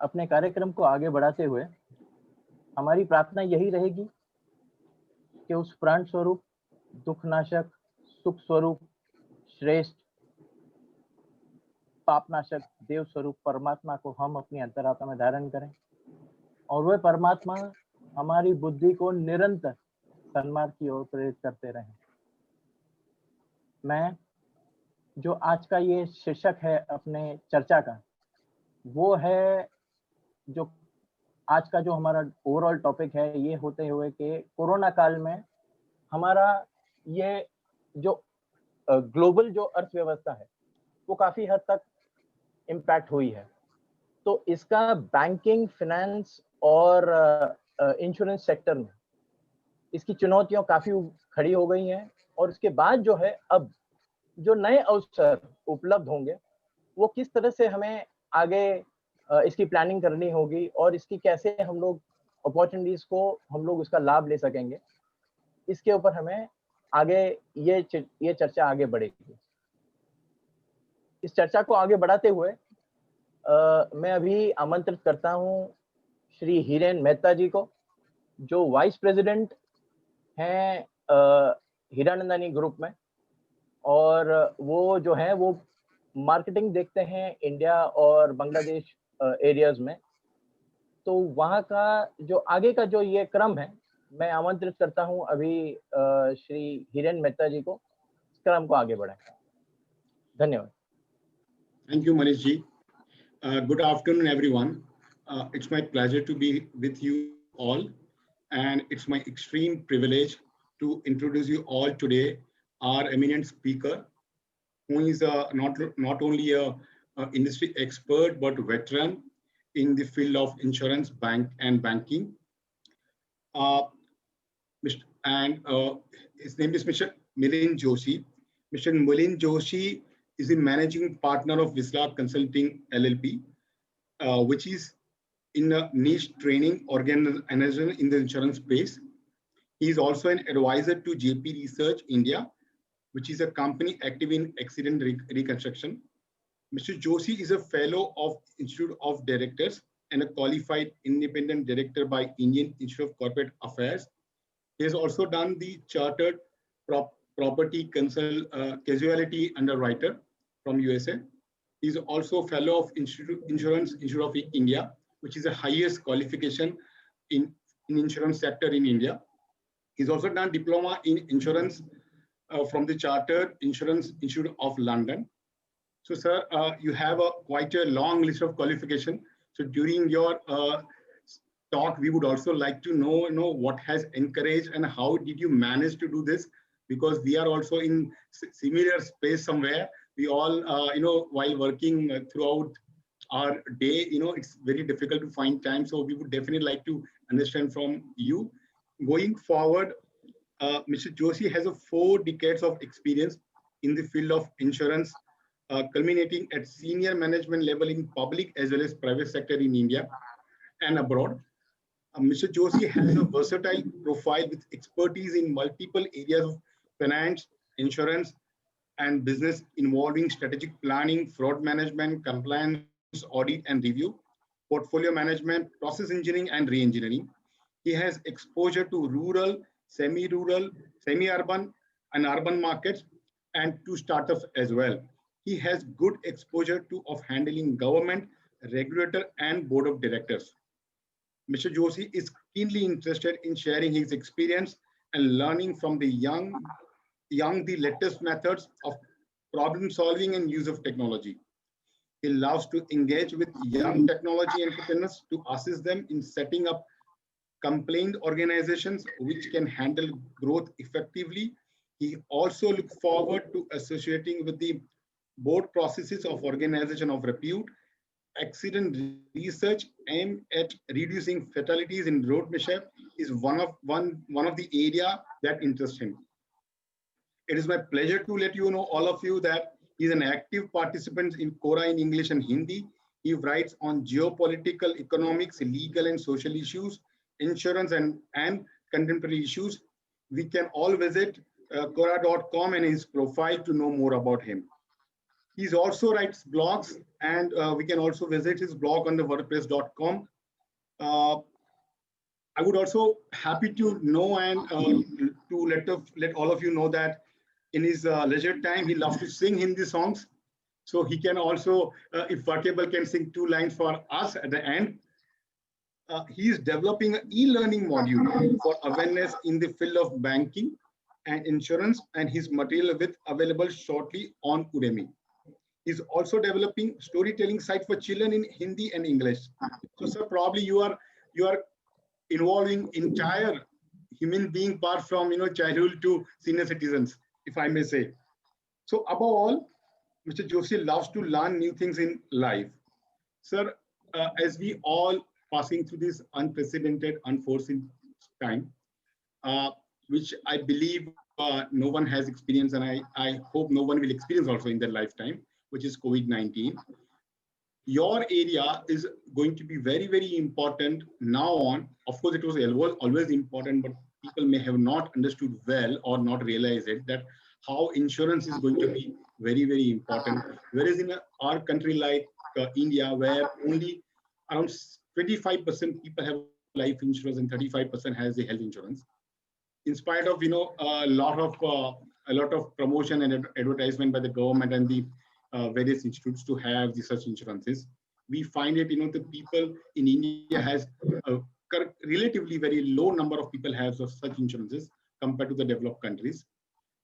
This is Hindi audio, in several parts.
अपने कार्यक्रम को आगे बढ़ाते हुए हमारी प्रार्थना यही रहेगी कि उस प्राण स्वरूप, दुखनाशक, सुख स्वरूप, श्रेष्ठ, पापनाशक देव स्वरूप परमात्मा को हम अपनी अंतरात्मा में धारण करें और वह परमात्मा हमारी बुद्धि को निरंतर सन्मार्ग की ओर प्रेरित करते रहें। मैं जो आज का ये शीर्षक है अपने चर्चा का, वो है जो आज का जो हमारा ओवरऑल टॉपिक है, ये होते हुए कि कोरोना काल में हमारा ये जो ग्लोबल जो अर्थव्यवस्था है वो काफी हद तक इम्पैक्ट हुई है। तो इसका बैंकिंग, फाइनेंस और इंश्योरेंस सेक्टर में इसकी चुनौतियां काफी खड़ी हो गई हैं और इसके बाद जो है अब जो नए अवसर उपलब्ध होंगे वो किस तरह से हमें आगे इसकी प्लानिंग करनी होगी और इसकी कैसे हम लोग अपॉर्चुनिटीज को हम लोग इसका लाभ ले सकेंगे, इसके ऊपर हमें आगे ये चर्चा आगे बढ़ेगी। इस चर्चा को आगे बढ़ाते हुए मैं अभी आमंत्रित करता हूं श्री हीरेन मेहता जी को, जो वाइस प्रेसिडेंट हैं हीरानंदानी ग्रुप में, और वो जो है वो मार्केटिंग देखते हैं इंडिया और बांग्लादेश एरियाज में। तो वहाँ का जो आगे का जो ये क्रम है, मैं आमंत्रित करता हूँ अभी श्री हीरेन मेहता जी को इस क्रम को आगे बढ़ाएं। धन्यवाद। Thank you, Manish ji. Good afternoon, everyone. It's my pleasure to be with you all, and it's my extreme privilege to introduce you all today our eminent speaker, who is not only a industry expert but veteran in the field of insurance, bank, and banking. His name is Mr. Milind Joshi. Mr. Milind Joshi is the managing partner of Visla Consulting LLP, which is in a niche training organization in the insurance space. He is also an advisor to JP Research India, which is a company active in accident reconstruction. Mr. Joshi is a fellow of Institute of Directors and a qualified independent director by Indian Institute of Corporate Affairs. He has also done the Chartered Property Casualty Underwriter from USA. He is also a fellow of Insurance Institute of India, which is the highest qualification in insurance sector in India. He's also done diploma in insurance from the Chartered Insurance Institute of London. So, sir, you have quite a long list of qualification. So, during your talk, we would also like to know, what has encouraged and how did you manage to do this? Because we are also in similar space somewhere. We all, while working throughout our day, it's very difficult to find time. So we would definitely like to understand from you. Going forward, Mr. Joshi has 4 decades of experience in the field of insurance, culminating at senior management level in public as well as private sector in India and abroad. Mr. Joshi has a versatile profile with expertise in multiple areas of finance, insurance, and business involving strategic planning, fraud management, compliance, audit and review, portfolio management, process engineering, and re-engineering. He has exposure to rural, semi-rural, semi-urban, and urban markets, and to startups as well. He has good exposure of handling government, regulator, and board of directors. Mr. Joshi is keenly interested in sharing his experience and learning from the young the latest methods of problem solving and use of technology. He loves to engage with young technology entrepreneurs to assist them in setting up compliant organizations which can handle growth effectively. He also looks forward to associating with the board processes of organization of repute. Accident research aimed at reducing fatalities in road mishap is one of the area that interests him. It is my pleasure to let you know, all of you, that he is an active participant in Quora in English and Hindi. He writes on geopolitical, economics, legal and social issues, insurance and contemporary issues. We can all visit Quora.com and his profile to know more about him. He also writes blogs and we can also visit his blog on the wordpress.com. I would also happy to know and to let all of you know that in his leisure time, he loves to sing Hindi songs. So he can also, if workable, can sing 2 lines for us at the end. He is developing an e-learning module for awareness in the field of banking and insurance, and his material will available shortly on Udemy. He's also developing storytelling site for children in Hindi and English. So, sir, probably you are involving entire human being part from childhood to senior citizens, if I may say. So, above all, Mr. Joshi loves to learn new things in life. Sir, as we all passing through this unprecedented, unforeseen time, which I believe no one has experienced, and I hope no one will experience also in their lifetime, which is COVID-19. Your area is going to be very, very important now on. Of course, it was always important, but people may have not understood well or not realized it, that how insurance is going to be very, very important. Whereas in our country like India, where only around 25% people have life insurance and 35% has the health insurance, in spite of a lot of promotion and advertisement by the government and the various institutes to have the such insurances, we find it the people in India has a relatively very low number of people have such insurances compared to the developed countries.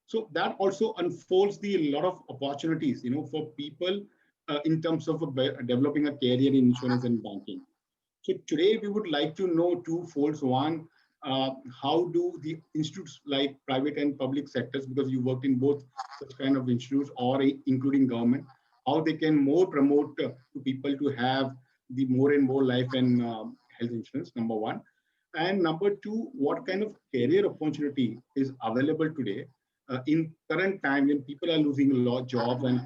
So that also unfolds the lot of opportunities for people in terms of developing a career in insurance and banking. So today we would like to know 2 folds. One, how do the institutes like private and public sectors, because you worked in both such kind of institutes or including government, how they can more promote to people to have the more and more life and health insurance, number one. And number 2, what kind of career opportunity is available today in current time when people are losing a lot of jobs, and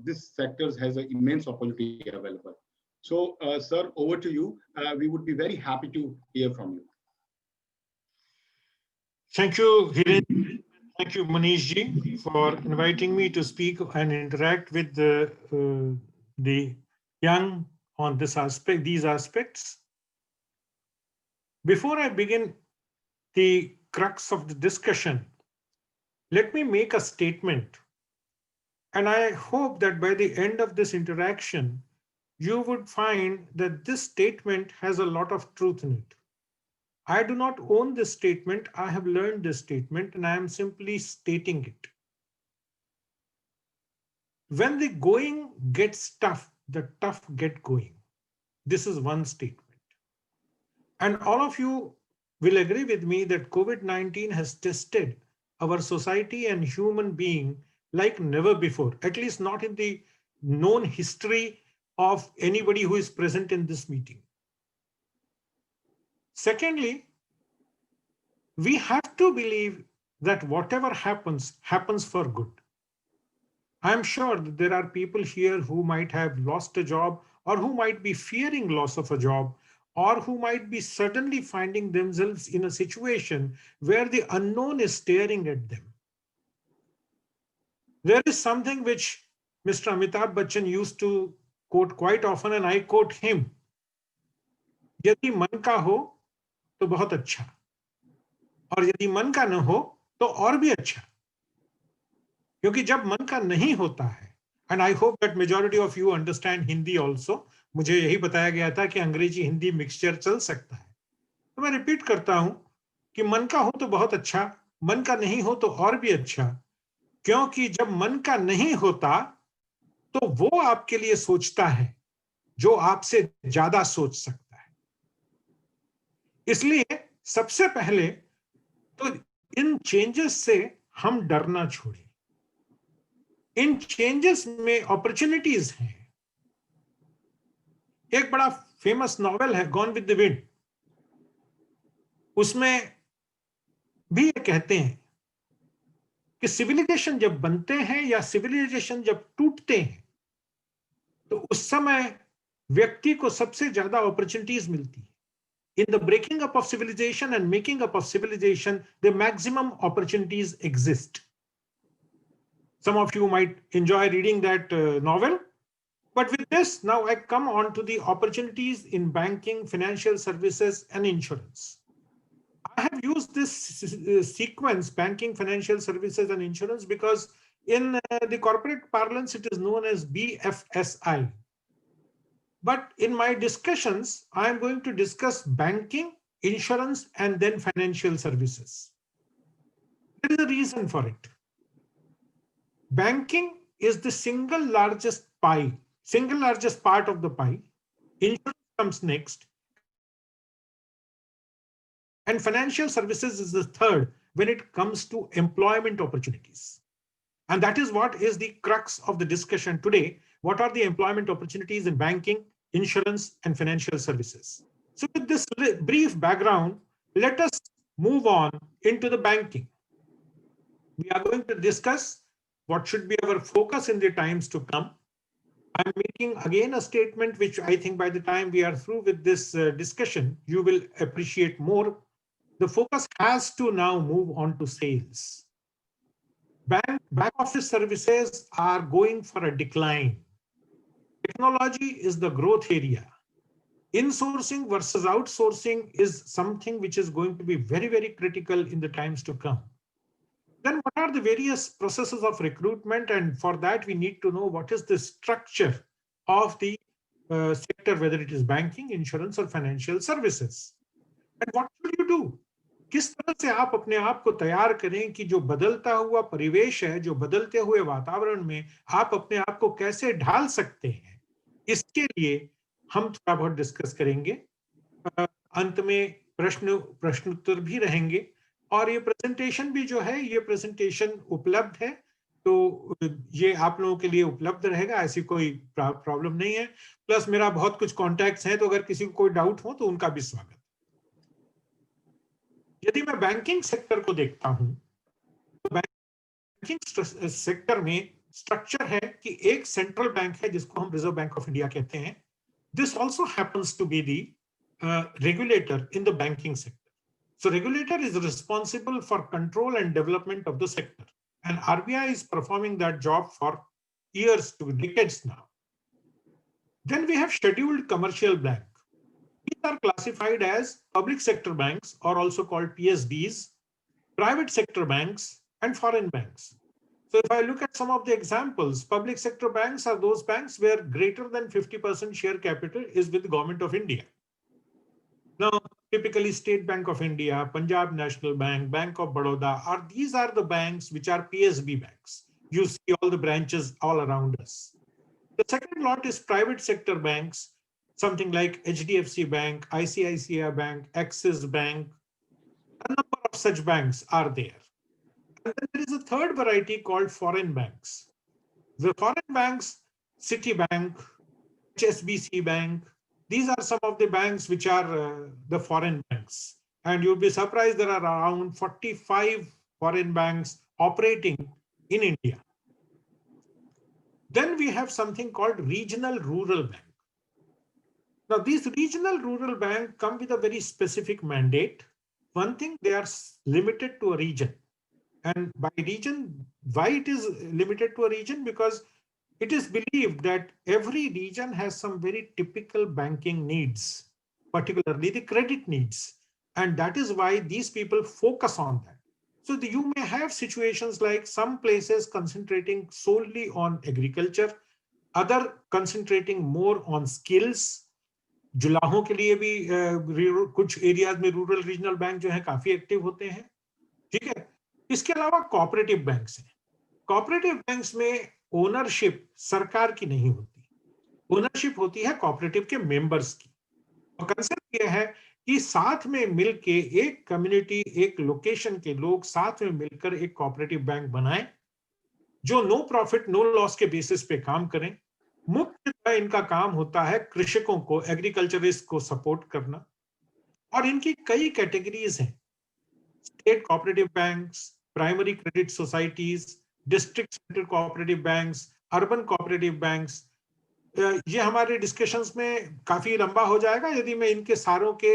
this sector has an immense opportunity available. So, sir, over to you. We would be very happy to hear from you. Thank you, Hiren. Thank you, Manish ji, for inviting me to speak and interact with the young on this aspect, these aspects. Before I begin the crux of the discussion, let me make a statement. And I hope that by the end of this interaction, you would find that this statement has a lot of truth in it. I do not own this statement. I have learned this statement and I am simply stating it. When the going gets tough, the tough get going. This is one statement. And all of you will agree with me that COVID-19 has tested our society and human being like never before, at least not in the known history of anybody who is present in this meeting. Secondly, we have to believe that whatever happens, happens for good. I'm sure that there are people here who might have lost a job, or who might be fearing loss of a job, or who might be suddenly finding themselves in a situation where the unknown is staring at them. There is something which Mr. Amitabh Bachchan used to quote quite often, and I quote him. यदि मन का हो तो बहुत अच्छा, और यदि मन का न हो तो और भी अच्छा. क्योंकि जब मन का नहीं होता है, and I hope that majority of you understand Hindi also, मुझे यही बताया गया था कि अंग्रेजी हिंदी मिक्सचर चल सकता है. तो मैं रिपीट करता हूं कि मन का हो तो बहुत अच्छा, मन का नहीं हो तो और भी अच्छा, क्योंकि जब मन का नहीं होता तो वो आपके लिए सोचता है जो आपसे ज्यादा सोच सकता है. इसलिए सबसे पहले तो इन चेंजेस से हम डरना छोड़ें. इन चेंजेस में अपॉर्चुनिटीज हैं. एक बड़ा फेमस नॉवेल है गॉन विद द विंड, उसमें भी ये कहते हैं कि सिविलाइजेशन जब बनते हैं या सिविलाइजेशन जब टूटते हैं तो उस समय व्यक्ति को सबसे ज्यादा अपॉर्चुनिटीज मिलती है. In the breaking up of civilization and making up of civilization, the maximum opportunities exist. Some of you might enjoy reading that novel. But with this, now I come on to the opportunities in banking, financial services, and insurance. I have used this sequence, banking, financial services, and insurance, because in the corporate parlance, it is known as BFSI. But in my discussions, I am going to discuss banking, insurance, and then financial services. There is a reason for it. Banking is the single largest part of the pie. Insurance comes next. And financial services is the third when it comes to employment opportunities. And that is what is the crux of the discussion today. What are the employment opportunities in banking, insurance, and financial services? So with this brief background, let us move on into the banking. We are going to discuss what should be our focus in the times to come. I'm making again a statement which I think by the time we are through with this discussion, you will appreciate more. The focus has to now move on to sales. Back office services are going for a decline. Technology is the growth area. Insourcing versus outsourcing is something which is going to be very, very critical in the times to come. Then what are the various processes of recruitment? And for that, we need to know what is the structure of the sector, whether it is banking, insurance, or financial services. And what should you do? किस तरह से आप अपने आप को तैयार करें कि जो बदलता हुआ परिवेश है, जो बदलते हुए वातावरण में आप अपने आप को कैसे ढाल सकते हैं, इसके लिए हम थोड़ा बहुत डिस्कस करेंगे। अंत में प्रश्नोत्तर भी रहेंगे और ये प्रेजेंटेशन भी जो है, ये प्रेजेंटेशन उपलब्ध है, तो ये आप लोगों के लिए उपलब्ध रहेगा, ऐसी कोई प्रॉब्लम नहीं है। प्लस मेरा बहुत कुछ कॉन्टैक्ट्स हैं, तो अगर किसी को कोई डाउट हो तो उनका भी स्वागत। यदि मैं बैंकिंग सेक्टर को देखता हूं, तो बैंकिंग सेक्टर में स्ट्रक्चर है कि एक सेंट्रल बैंक है जिसको हम रिजर्व बैंक ऑफ इंडिया कहते हैं. This also happens to be the regulator in the banking sector. So regulator is responsible for control and development of the sector, and RBI is performing that job for years to decades now. Then we have scheduled commercial bank. These are classified as public sector banks, or also called PSBs, private sector banks, and foreign banks. So if I look at some of the examples, public sector banks are those banks where greater than 50% share capital is with the government of India. Now, typically State Bank of India, Punjab National Bank, Bank of Baroda, these are the banks which are PSB banks. You see all the branches all around us. The second lot is private sector banks, something like HDFC Bank, ICICI Bank, Axis Bank. A number of such banks are there. And then there is a third variety called foreign banks. The foreign banks, Citibank, HSBC Bank, these are some of the banks which are the foreign banks. And you'll be surprised there are around 45 foreign banks operating in India. Then we have something called regional rural bank. Now, these regional rural bank come with a very specific mandate. One thing, they are limited to a region. And by region, why it is limited to a region? Because it is believed that every region has some very typical banking needs, particularly the credit needs. And that is why these people focus on that. So you may have situations like some places concentrating solely on agriculture, other concentrating more on skills. जुलाहों के लिए भी कुछ एरियाज में रूरल रीजनल बैंक जो है काफी एक्टिव होते हैं. ठीक है. इसके अलावा कोऑपरेटिव बैंक्स हैं. कोऑपरेटिव बैंक्स में ओनरशिप सरकार की नहीं होती, ओनरशिप होती है कोऑपरेटिव के मेंबर्स की. और कंसेप्ट यह है कि साथ में मिलके एक कम्युनिटी, एक लोकेशन के लोग साथ में मिलकर एक कोऑपरेटिव बैंक बनाएं जो नो प्रॉफिट नो लॉस के बेसिस पे काम करें. मुख्यतः इनका काम होता है कृषकों को, एग्रीकल्चरिस्ट को सपोर्ट करना. और इनकी कई कैटेगरीज हैं. State cooperative banks, primary credit societies, district central cooperative banks, urban cooperative banks. ये हमारे डिस्कशंस में काफी लंबा हो जाएगा यदि मैं इनके सारों के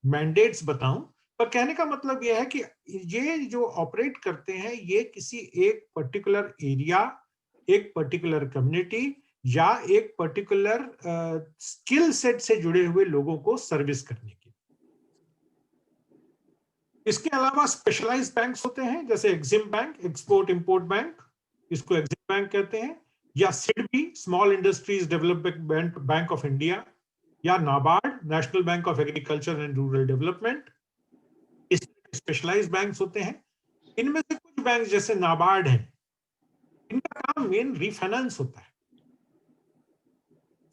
मैंडेट्स बताऊं. पर कहने का मतलब यह है कि ये जो ऑपरेट करते हैं ये किसी एक पर्टिकुलर एरिया, एक पर्टिकुलर कम्युनिटी या एक पर्टिकुलर स्किल सेट से जुड़े हुए लोगों को सर्विस करने की। इसके अलावा स्पेशलाइज्ड बैंक्स होते हैं, जैसे EXIM bank, export import bank, इसको एक्सिम बैंक कहते हैं, या SIDBI, small industries development bank of India, या NABARD, national bank of agriculture and rural development. इस स्पेशलाइज्ड बैंक्स होते हैं। इनमें से कुछ बैंक जैसे नाबार्ड है, इनका काम मेन रीफाइनेंस होता है।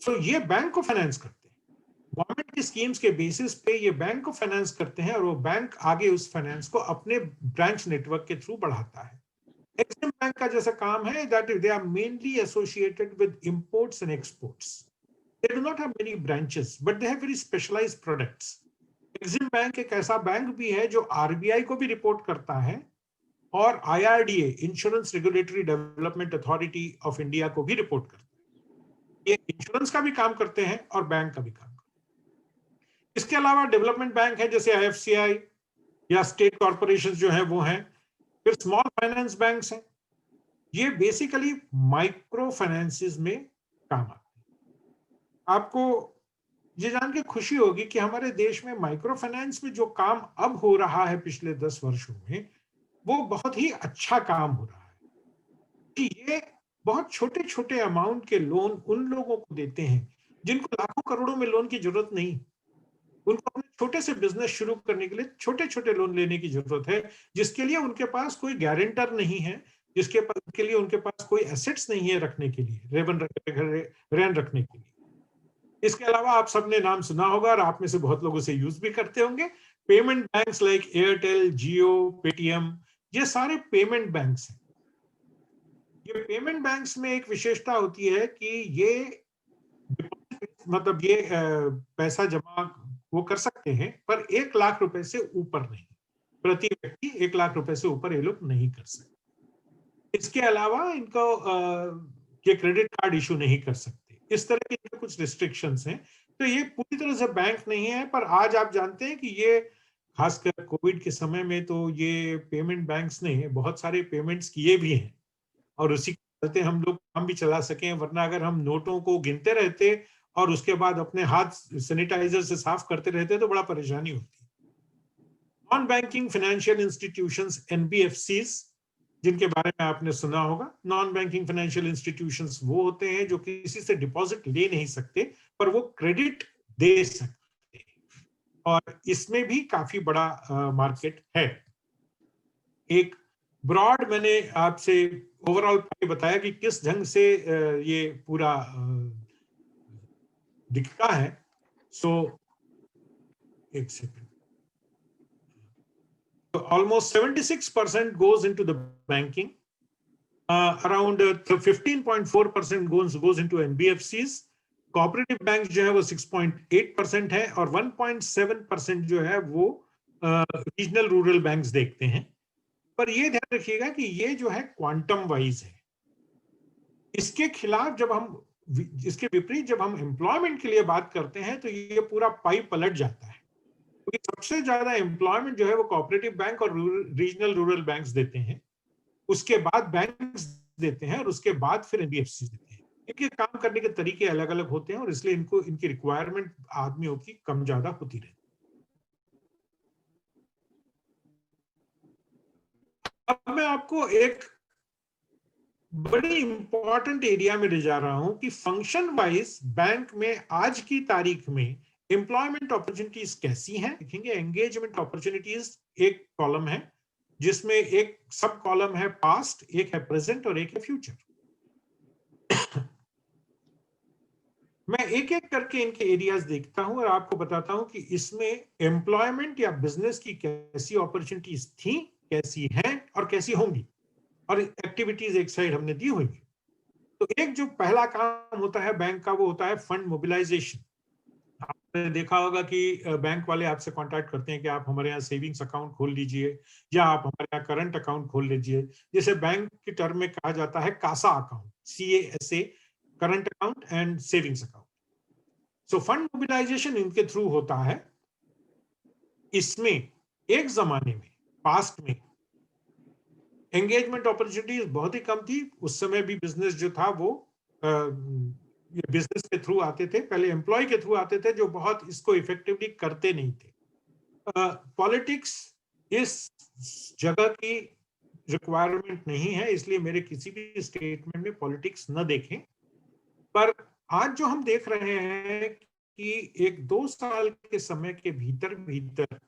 सो ये बैंक को फाइनेंस करते हैं, गवर्नमेंट की स्कीम्स के बेसिस पे ये बैंक को फाइनेंस करते हैं, और वो बैंक आगे उस फाइनेंस को अपने ब्रांच नेटवर्क के थ्रू बढ़ाता है। एक्सिम बैंक का जैसा काम है that they are mainly associated with imports and exports. They do not have many branches but they have very specialised products. Exim bank एक ऐसा बैंक भी है जो आरबीआई को भी रिपोर्ट करता है और IRDA, insurance regulatory development authority of India, को भी रिपोर्ट करता है। ये इंश्योरेंस का भी काम करते हैं और बैंक का भी काम करते हैं। इसके अलावा डेवलपमेंट बैंक है जैसे IFCI या स्टेट कॉर्पोरेशन जो है वो हैं। फिर स्मॉल फाइनेंस बैंक्स हैं, ये बेसिकली माइक्रो फाइनेंसिस में काम आते हैं। आपको ये जान के खुशी होगी कि हमारे देश में माइक्रो फाइनेंस में जो काम अब हो रहा है पिछले 10 वर्षों में, वो बहुत ही अच्छा काम हो रहा है कि ये बहुत छोटे छोटे अमाउंट के लोन उन लोगों को देते हैं जिनको लाखों करोड़ों में लोन की जरूरत नहीं। उनको अपने छोटे से बिजनेस शुरू करने के लिए छोटे छोटे लोन लेने की जरूरत है, जिसके लिए उनके पास कोई गारंटर नहीं है, जिसके के लिए उनके पास कोई एसेट्स नहीं है रखने के लिए, रेन रखने के लिए। इसके अलावा आप सबने नाम सुना होगा और आप में से बहुत लोगों से यूज भी करते होंगे, पेमेंट बैंक्स लाइक एयरटेल, जियो, पेटीएम, ये सारे पेमेंट बैंक्स हैं। ये पेमेंट बैंक्स में एक विशेषता होती है कि ये मतलब ये पैसा जमा वो कर सकते हैं, पर 1 लाख रुपए से ऊपर नहीं, प्रति व्यक्ति 1 लाख रुपए से ऊपर ये लोग नहीं कर सकते। इसके अलावा इनको ये क्रेडिट कार्ड इशू नहीं कर सकते। इस तरह के कुछ रिस्ट्रिक्शंस हैं। तो ये पूरी तरह से बैंक नहीं है, पर आज आप जानते हैं कि ये खासकर कोविड के समय में तो ये पेमेंट बैंक्स ने बहुत सारे पेमेंट्स किए भी हैं, और उसी के चलते हम लोग काम भी चला सके। वरना अगर हम नोटों को गिनते रहते और उसके बाद अपने हाथ सैनिटाइजर से साफ करते रहते तो बड़ा परेशानी होती। Non banking financial institutions, NBFCs, जिनके बारे में आपने सुना होगा। नॉन बैंकिंग फाइनेंशियल इंस्टीट्यूशंस वो होते हैं जो किसी से डिपॉजिट ले नहीं सकते, पर वो क्रेडिट दे सकते हैं, और इसमें भी काफी बड़ा मार्केट है। एक ब्रॉड मैंने आपसे ओवरऑल बताया कि किस ढंग से ये पूरा दिखता है। सो एक second. So almost 76% goes into the banking. Around 15.4% goes into NBFCs. Cooperative banks जो है वो 6.8% है, और 1.7% जो है वो रीजनल रूरल बैंक्स देखते हैं। पर ये ध्यान रखिएगा कि ये जो है क्वांटम वाइज है। इसके खिलाफ जब हम, इसके विपरीत जब हम एम्प्लॉयमेंट के लिए बात करते हैं तो ये पूरा पाई पलट जाता है, क्योंकि सबसे ज्यादा एम्प्लॉयमेंट जो है वो कोऑपरेटिव बैंक और रीजनल रूरल बैंक्स देते हैं, उसके बाद बैंक्स देते हैं, और उसके बाद फिर एनबीएफसी देते हैं। इनके काम करने के तरीके अलग अलग होते हैं, और इसलिए इनको इनकी रिक्वायरमेंट आदमियों की कम ज्यादा होती रहती है। अब मैं आपको एक बड़ी इंपॉर्टेंट एरिया में ले जा रहा हूं कि फंक्शन वाइज बैंक में आज की तारीख में एम्प्लॉयमेंट अपॉर्चुनिटीज कैसी हैं। देखेंगे एंगेजमेंट अपॉर्चुनिटीज एक कॉलम है, जिसमें एक सब कॉलम है पास्ट, एक है प्रेजेंट और एक है फ्यूचर। मैं एक एक करके इनके एरियाज देखता हूं और आपको बताता हूं कि इसमें एम्प्लॉयमेंट या बिजनेस की कैसी अपॉर्चुनिटीज थी, कैसी हैं और कैसी होंगी, और एक्टिविटीज एक साइड हमने दी हुई। तो एक जो पहला काम होता है बैंक का, वो होता है फंड मोबिलाइजेशन। आपने देखा होगा कि बैंक वाले आपसे कांटेक्ट करते हैं कि आप हमारे यहाँ सेविंग्स अकाउंट खोल लीजिए, या आप हमारे यहाँ करंट अकाउंट खोल लीजिए, जिसे बैंक की टर्म में कहा जाता है CASA account, CASA, current account and savings account. So fund mobilisation इनके थ्रू होता है। इसमें एक जमाने में, पास्ट में, एंगेजमेंट अपॉर्चुनिटीज बहुत ही कम थी। उस समय भी बिजनेस जो था वो ये बिजनेस के थ्रू आते थे, पहले एम्प्लॉय के थ्रू आते थे जो बहुत इसको इफेक्टिवली करते नहीं थे। पॉलिटिक्स इस जगह की रिक्वायरमेंट नहीं है, इसलिए मेरे किसी भी स्टेटमेंट में पॉलिटिक्स न देखें। पर आज जो हम देख रहे हैं कि 1-2 साल के समय के भीतर भीतर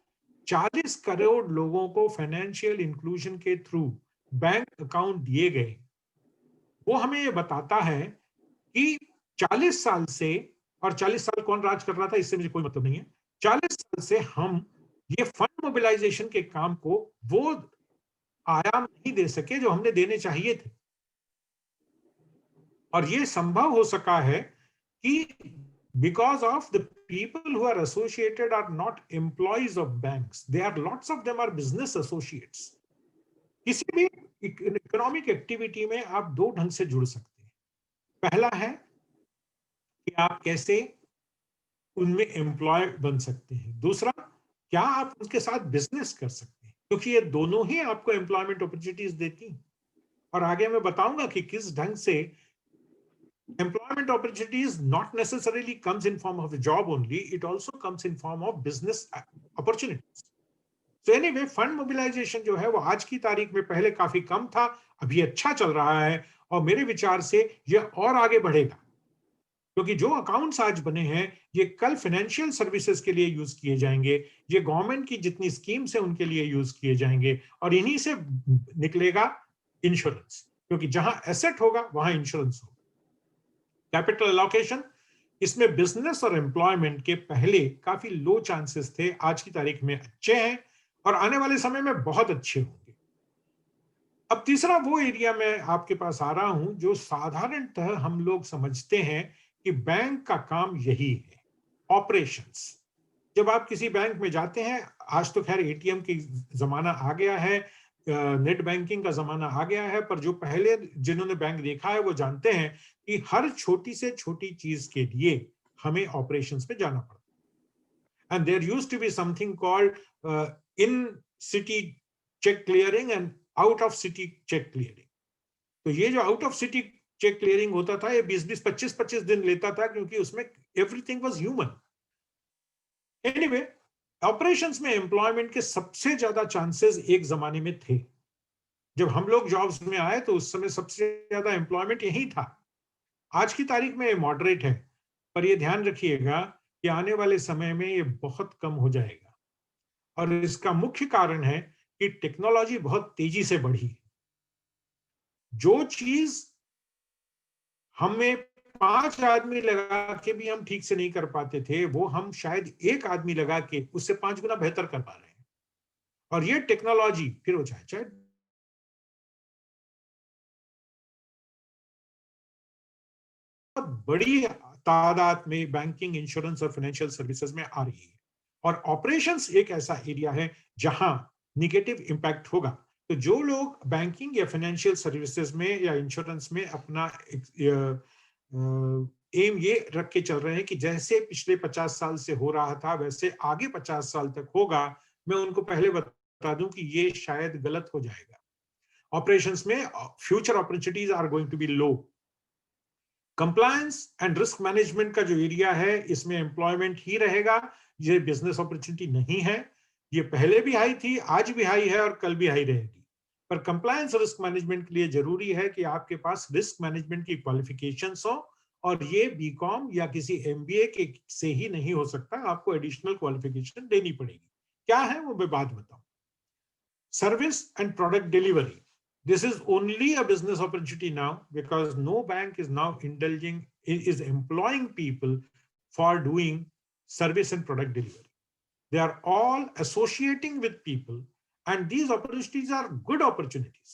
40 करोड़ लोगों को फाइनेंशियल इंक्लूजन के थ्रू बैंक अकाउंट दिए गए, वो हमें ये बताता है कि 40 साल से, और 40 साल कौन राज कर रहा था इससे मुझे कोई मतलब नहीं है, 40 साल से हम ये फंड मोबिलाइजेशन के काम को वो आयाम नहीं दे सके जो हमने देने चाहिए थे। और ये संभव हो सका है कि because of the people who are associated are not employees of banks, they are, lots of them are business associates. किसी भी इकोनॉमिक एक्टिविटी में आप दो ढंग से जुड़ सकते हैं। पहला है कि आप कैसे उनमें एम्प्लॉय बन सकते हैं, दूसरा क्या आप उनके साथ बिजनेस कर सकते हैं, क्योंकि ये दोनों ही आपको एम्प्लॉयमेंट अपॉर्चुनिटीज देती हैं। और आगे मैं बताऊंगा कि किस ढंग से employment opportunities not necessarily comes in form of a job only, it also comes in form of business opportunities. So anyway, fund mobilization जो है वो आज की तारीख में पहले काफी कम था, अभी अच्छा चल रहा है, और मेरे विचार से ये और आगे बढ़ेगा, क्योंकि जो अकाउंट्स आज बने हैं ये कल फाइनेंशियल सर्विसेज के लिए यूज किए जाएंगे, ये गवर्नमेंट की जितनी स्कीम्स है उनके लिए यूज किए जाएंगे, और इन्हीं से निकलेगा इंश्योरेंस, क्योंकि जहां एसेट होगा वहां इंश्योरेंस होगा। कैपिटल एलोकेशन, इसमें बिजनेस और एम्प्लॉयमेंट के पहले काफी लो चांसेस थे, आज की तारीख में अच्छे हैं और आने वाले समय में बहुत अच्छे होंगे। अब तीसरा वो एरिया में आपके पास आ रहा हूं जो साधारणतः हम लोग समझते हैं कि बैंक का काम यही है, ऑपरेशंस। जब आप किसी बैंक में जाते हैं, आज तो खैर एटीएम की जमाना आ गया है, नेट बैंकिंग का जमाना आ गया है, पर जो पहले जिन्होंने बैंक देखा है वो जानते हैं कि हर छोटी से छोटी चीज के लिए हमें ऑपरेशंस पे जाना पड़ता है। And there used to be something called in city cheque clearing and out of city cheque clearing. तो ये जो out of city cheque clearing होता था ये 20-20, 25-25 दिन लेता था, क्योंकि उसमें everything was human. Anyway, operations में एम्प्लॉयमेंट के सबसे ज्यादा चांसेस एक जमाने में थे। जब हम लोग जॉब्स में आए तो उस समय सबसे ज्यादा एम्प्लॉयमेंट यही था। आज की तारीख में ये मॉडरेट है, पर ये ध्यान रखिएगा कि आने वाले समय में ये बहुत कम हो जाएगा, और इसका मुख्य कारण है कि टेक्नोलॉजी बहुत तेजी से बढ़ी। जो चीज हमें 5 आदमी लगा के भी हम ठीक से नहीं कर पाते थे, वो हम शायद 1 आदमी लगा के उससे 5 गुना बेहतर कर पा रहे हैं। और ये टेक्नोलॉजी फिर हो चाहे बड़ी तादाद में बैंकिंग, इंश्योरेंस और फाइनेंशियल सर्विसेज में आ रही है, और ऑपरेशंस एक ऐसा एरिया है जहां निगेटिव इंपैक्ट होगा। तो जो लोग बैंकिंग या फाइनेंशियल सर्विसेज में या इंश्योरेंस में अपना एम ये रख के चल रहे हैं कि जैसे पिछले 50 साल से हो रहा था वैसे आगे 50 साल तक होगा, मैं उनको पहले बता दूं कि ये शायद गलत हो जाएगा। ऑपरेशंस में future opportunities are going to be low. Compliance and risk management का जो एरिया है इसमें एम्प्लॉयमेंट ही रहेगा, ये बिजनेस अपॉर्चुनिटी नहीं है। ये पहले भी हाई थी, आज भी हाई है और कल भी हाई रहेगी। पर कंप्लायंस और रिस्क मैनेजमेंट के लिए जरूरी है कि आपके पास रिस्क मैनेजमेंट की क्वालिफिकेशंस हो, और ये बीकॉम या किसी एमबीए के से ही नहीं हो सकता, आपको एडिशनल क्वालिफिकेशन देनी पड़ेगी। क्या है वो मैं बात बताऊं। Service and product delivery, this is only a business opportunity now, because no bank is now is employing people for doing service and product delivery. They are all associating with people, and these opportunities are good opportunities.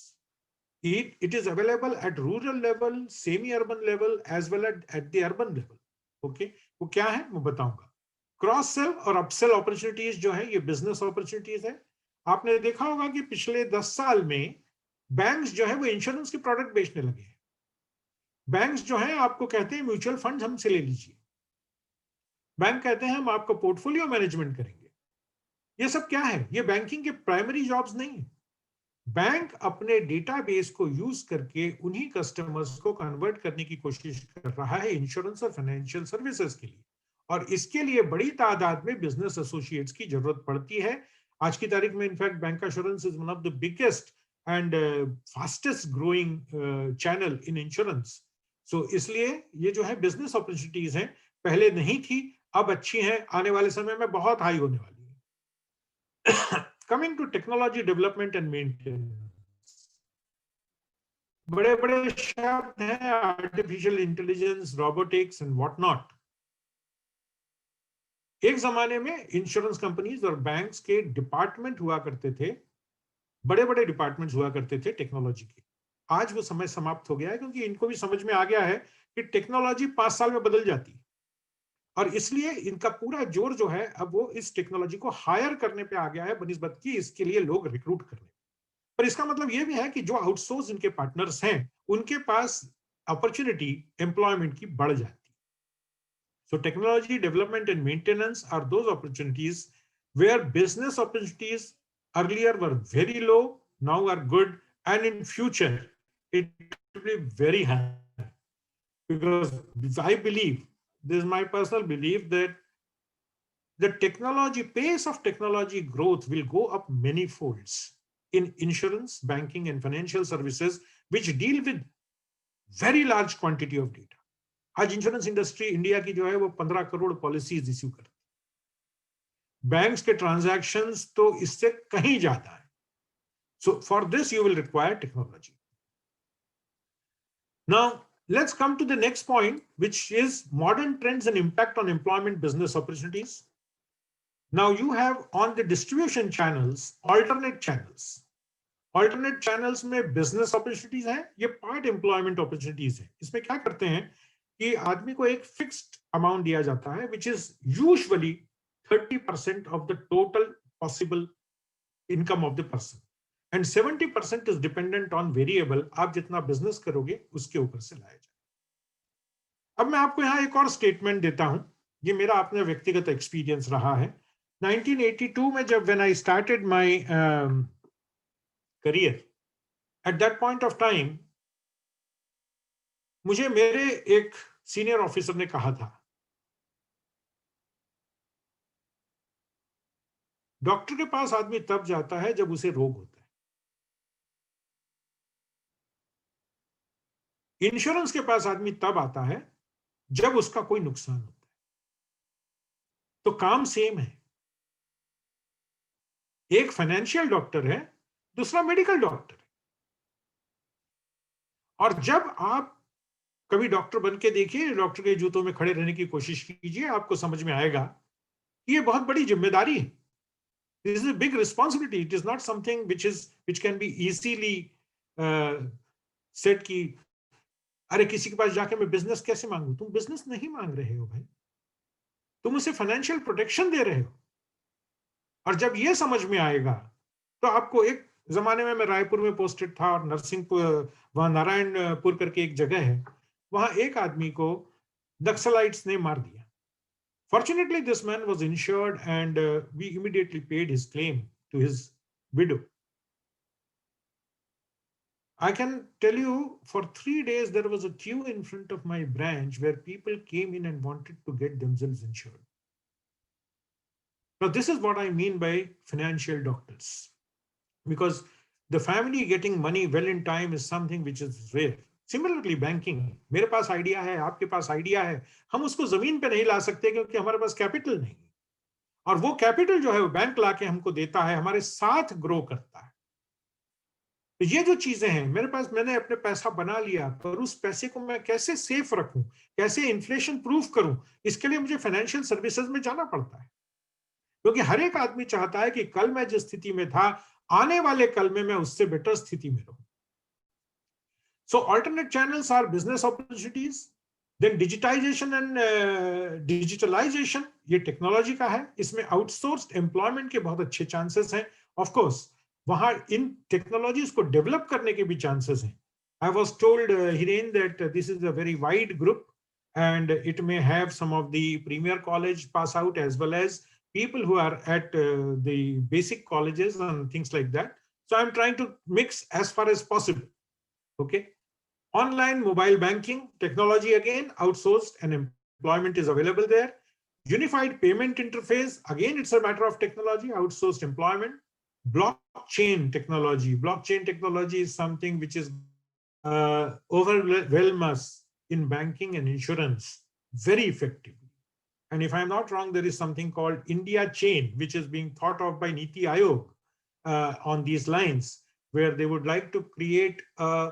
It is available at rural level, semi-urban level, as well at the urban level. Okay, वो क्या है मैं बताऊंगा। क्रॉस सेल और अपसेल अपॉर्चुनिटीज जो है ये बिजनेस अपॉर्चुनिटीज है। आपने देखा होगा कि पिछले 10 साल में बैंक्स जो है वो इंश्योरेंस के प्रोडक्ट बेचने लगे हैं। बैंक्स जो है आपको कहते हैं म्यूचुअल फंड हमसे ले लीजिए, बैंक कहते हैं हम आपका पोर्टफोलियो मैनेजमेंट करेंगे। ये सब क्या है? ये बैंकिंग के प्राइमरी जॉब्स नहीं है। बैंक अपने डेटाबेस को यूज करके उन्हीं कस्टमर्स को कन्वर्ट करने की कोशिश कर रहा है इंश्योरेंस और फाइनेंशियल सर्विसेज के लिए, और इसके लिए बड़ी तादाद में बिजनेस एसोसिएट्स की जरूरत पड़ती है। आज की तारीख में in fact bank assurance is one of the biggest and fastest growing channel in insurance. So इसलिए ये जो है बिजनेस अपॉर्चुनिटीज हैं, पहले नहीं थी, अब अच्छी हैं, आने वाले समय में बहुत हाई होने वाली है। Coming to technology development and maintenance, बड़े बड़े शब्द हैं, artificial intelligence, robotics and what not. एक जमाने में इंश्योरेंस कंपनीज और बैंक्स के डिपार्टमेंट हुआ करते थे, बड़े बड़े डिपार्टमेंट्स हुआ करते थे टेक्नोलॉजी के। आज वो समय समाप्त हो गया है, क्योंकि इनको भी समझ में आ गया है कि टेक्नोलॉजी 5 साल में बदल जाती है, और इसलिए इनका पूरा जोर जो है अब वो इस टेक्नोलॉजी को हायर करने पे आ गया है बनिस्बत की इसके लिए लोग रिक्रूट करने। पर इसका मतलब ये भी है कि जो आउटसोर्स इनके पार्टनर्स हैं उनके पास अपॉर्चुनिटी एम्प्लॉयमेंट की बढ़ जाती है। So technology development and maintenance are those opportunities where business opportunities earlier were very low, now are good, and in future it will be very high. Because I believe, this is my personal belief, that the technology pace of technology growth will go up many folds in insurance, banking, and financial services, which deal with very large quantity of data. आज इंश्योरेंस इंडस्ट्री इंडिया की जो है वो 15 करोड़ पॉलिसीज इश्यू करती है, बैंक्स के ट्रांजैक्शंस तो इससे कहीं ज्यादा है। So for this you will require technology. Now let's come to the next point, which is modern trends and impact on employment business opportunities. Now you have on the distribution channels alternate channels. Alternate channels में बिजनेस अपॉर्चुनिटीज हैं, ये पार्ट एम्प्लॉयमेंट अपॉर्चुनिटीज है। इसमें क्या करते हैं कि आदमी को एक फिक्स्ड अमाउंट दिया जाता है, which is usually 30% of the total possible income of the person, and 70% is dependent on variable, आप जितना बिजनेस करोगे उसके ऊपर से लाया जाए। अब मैं आपको यहाँ एक और स्टेटमेंट देता हूं, ये मेरा अपना व्यक्तिगत एक्सपीरियंस रहा है। 1982 में जब when I started my career, at that point of time मुझे मेरे एक सीनियर ऑफिसर ने कहा था, डॉक्टर के पास आदमी तब जाता है जब उसे रोग होता है, इंश्योरेंस के पास आदमी तब आता है जब उसका कोई नुकसान होता है। तो काम सेम है, एक फाइनेंशियल डॉक्टर है, दूसरा मेडिकल डॉक्टर है। और जब आप कभी डॉक्टर बन के देखिए, डॉक्टर के जूतों में खड़े रहने की कोशिश कीजिए, आपको समझ में आएगा कि ये बहुत बड़ी जिम्मेदारी है। This is a big responsibility. It is not something which can be easily said कि अरे किसी के पास जाके मैं बिजनेस कैसे मांगू। तुम बिजनेस नहीं मांग रहे हो भाई, तुम उसे फाइनेंशियल प्रोटेक्शन दे रहे हो। और जब ये समझ में आएगा तो आपको, एक जमाने में मैं रायपुर में पोस्टेड था और नरसिंहपुर, वहां नारायणपुर करके एक जगह है, वहां एक आदमी को नक्सलाइट्स ने मार दिया। Fortunately, this man was insured and we immediately paid his claim to his widow. I can tell you, for 3 days there was a queue in front of my branch where people came in and wanted to get themselves insured. Now, this is what I mean by financial doctors, because the family getting money well in time is something which is rare. Similarly banking, मेरे पास आइडिया है, आपके पास आइडिया है, हम उसको जमीन पे नहीं ला सकते क्योंकि हमारे पास कैपिटल नहीं, और वो कैपिटल जो है वो बैंक लाके हमको देता है, हमारे साथ ग्रो करता है। तो ये जो चीजें हैं, मेरे पास, मैंने अपने पैसा बना लिया, पर उस पैसे को मैं कैसे सेफ रखूं, कैसे इन्फ्लेशन प्रूफ करूं, इसके लिए मुझे फाइनेंशियल सर्विसेज में जाना पड़ता है। क्योंकि हर एक आदमी चाहता है कि कल मैं जिस स्थिति में था, आने वाले कल में मैं उससे बेटर स्थिति में रहूं। So alternate channels are business opportunities. Then digitization and digitalization, ये टेक्नोलॉजी का है, इसमें आउटसोर्स्ड एम्प्लॉयमेंट के बहुत अच्छे चांसेस हैं। ऑफ कोर्स वहां इन टेक्नोलॉजीज को डेवलप करने के भी चांसेस हैं। I was told, Hiren, that this is a very wide group and it may have some of the premier college pass out as well as people who are at the basic colleges and things like that. So I'm trying to mix as far as possible. Okay. Online mobile banking technology, again, outsourced, and employment is available there. Unified payment interface, again, it's a matter of technology, outsourced employment. Blockchain technology. Blockchain technology is something which is overwhelm us in banking and insurance very effectively. And if I'm not wrong, there is something called India Chain, which is being thought of by Niti Aayog on these lines, where they would like to create a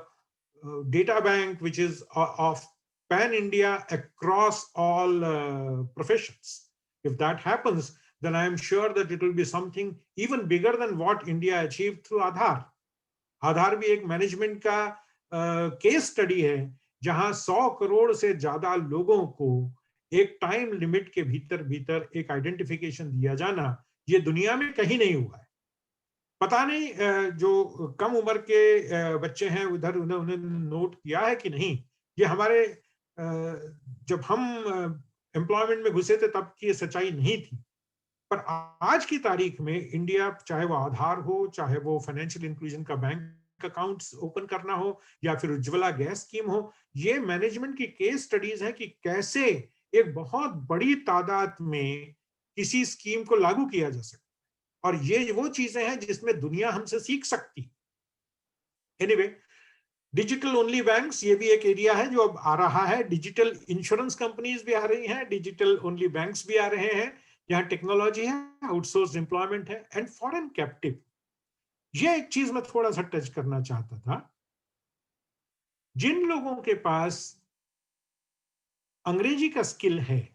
data bank which is of pan-India across all professions. If that happens, then I am sure that it will be something even bigger than what India achieved through Aadhaar. Aadhaar भी एक मैनेजमेंट का केस स्टडी है, जहां 100 करोड़ से ज्यादा लोगों को एक टाइम लिमिट के भीतर एक आइडेंटिफिकेशन दिया जाना, ये दुनिया में कहीं नहीं हुआ है। पता नहीं जो कम उम्र के बच्चे हैं उधर उन्हें नोट किया है कि नहीं। ये हमारे जब हम एम्प्लॉयमेंट में घुसे थे तब की ये सच्चाई नहीं थी, पर आज की तारीख में इंडिया, चाहे वो आधार हो, चाहे वो फाइनेंशियल इंक्लूजन का बैंक अकाउंट्स ओपन करना हो, या फिर उज्ज्वला गैस स्कीम हो, ये मैनेजमेंट की केस स्टडीज है कि कैसे एक बहुत बड़ी तादाद में किसी स्कीम को लागू किया जा सकता है। और ये वो चीजें हैं जिसमें दुनिया हमसे सीख सकती। एनीवे, डिजिटल ओनली बैंक्स, ये भी एक एरिया है जो अब आ रहा है। डिजिटल इंश्योरेंस कंपनीज भी आ रही हैं, डिजिटल ओनली बैंक्स भी आ रहे हैं, यहाँ टेक्नोलॉजी है, आउटसोर्स एम्प्लॉयमेंट है, एंड फॉरेन कैप्टिव। ये एक चीज मैं थोड़ा सा टच करना चाहता था। जिन लोगों के पास अंग्रेजी का स्किल है,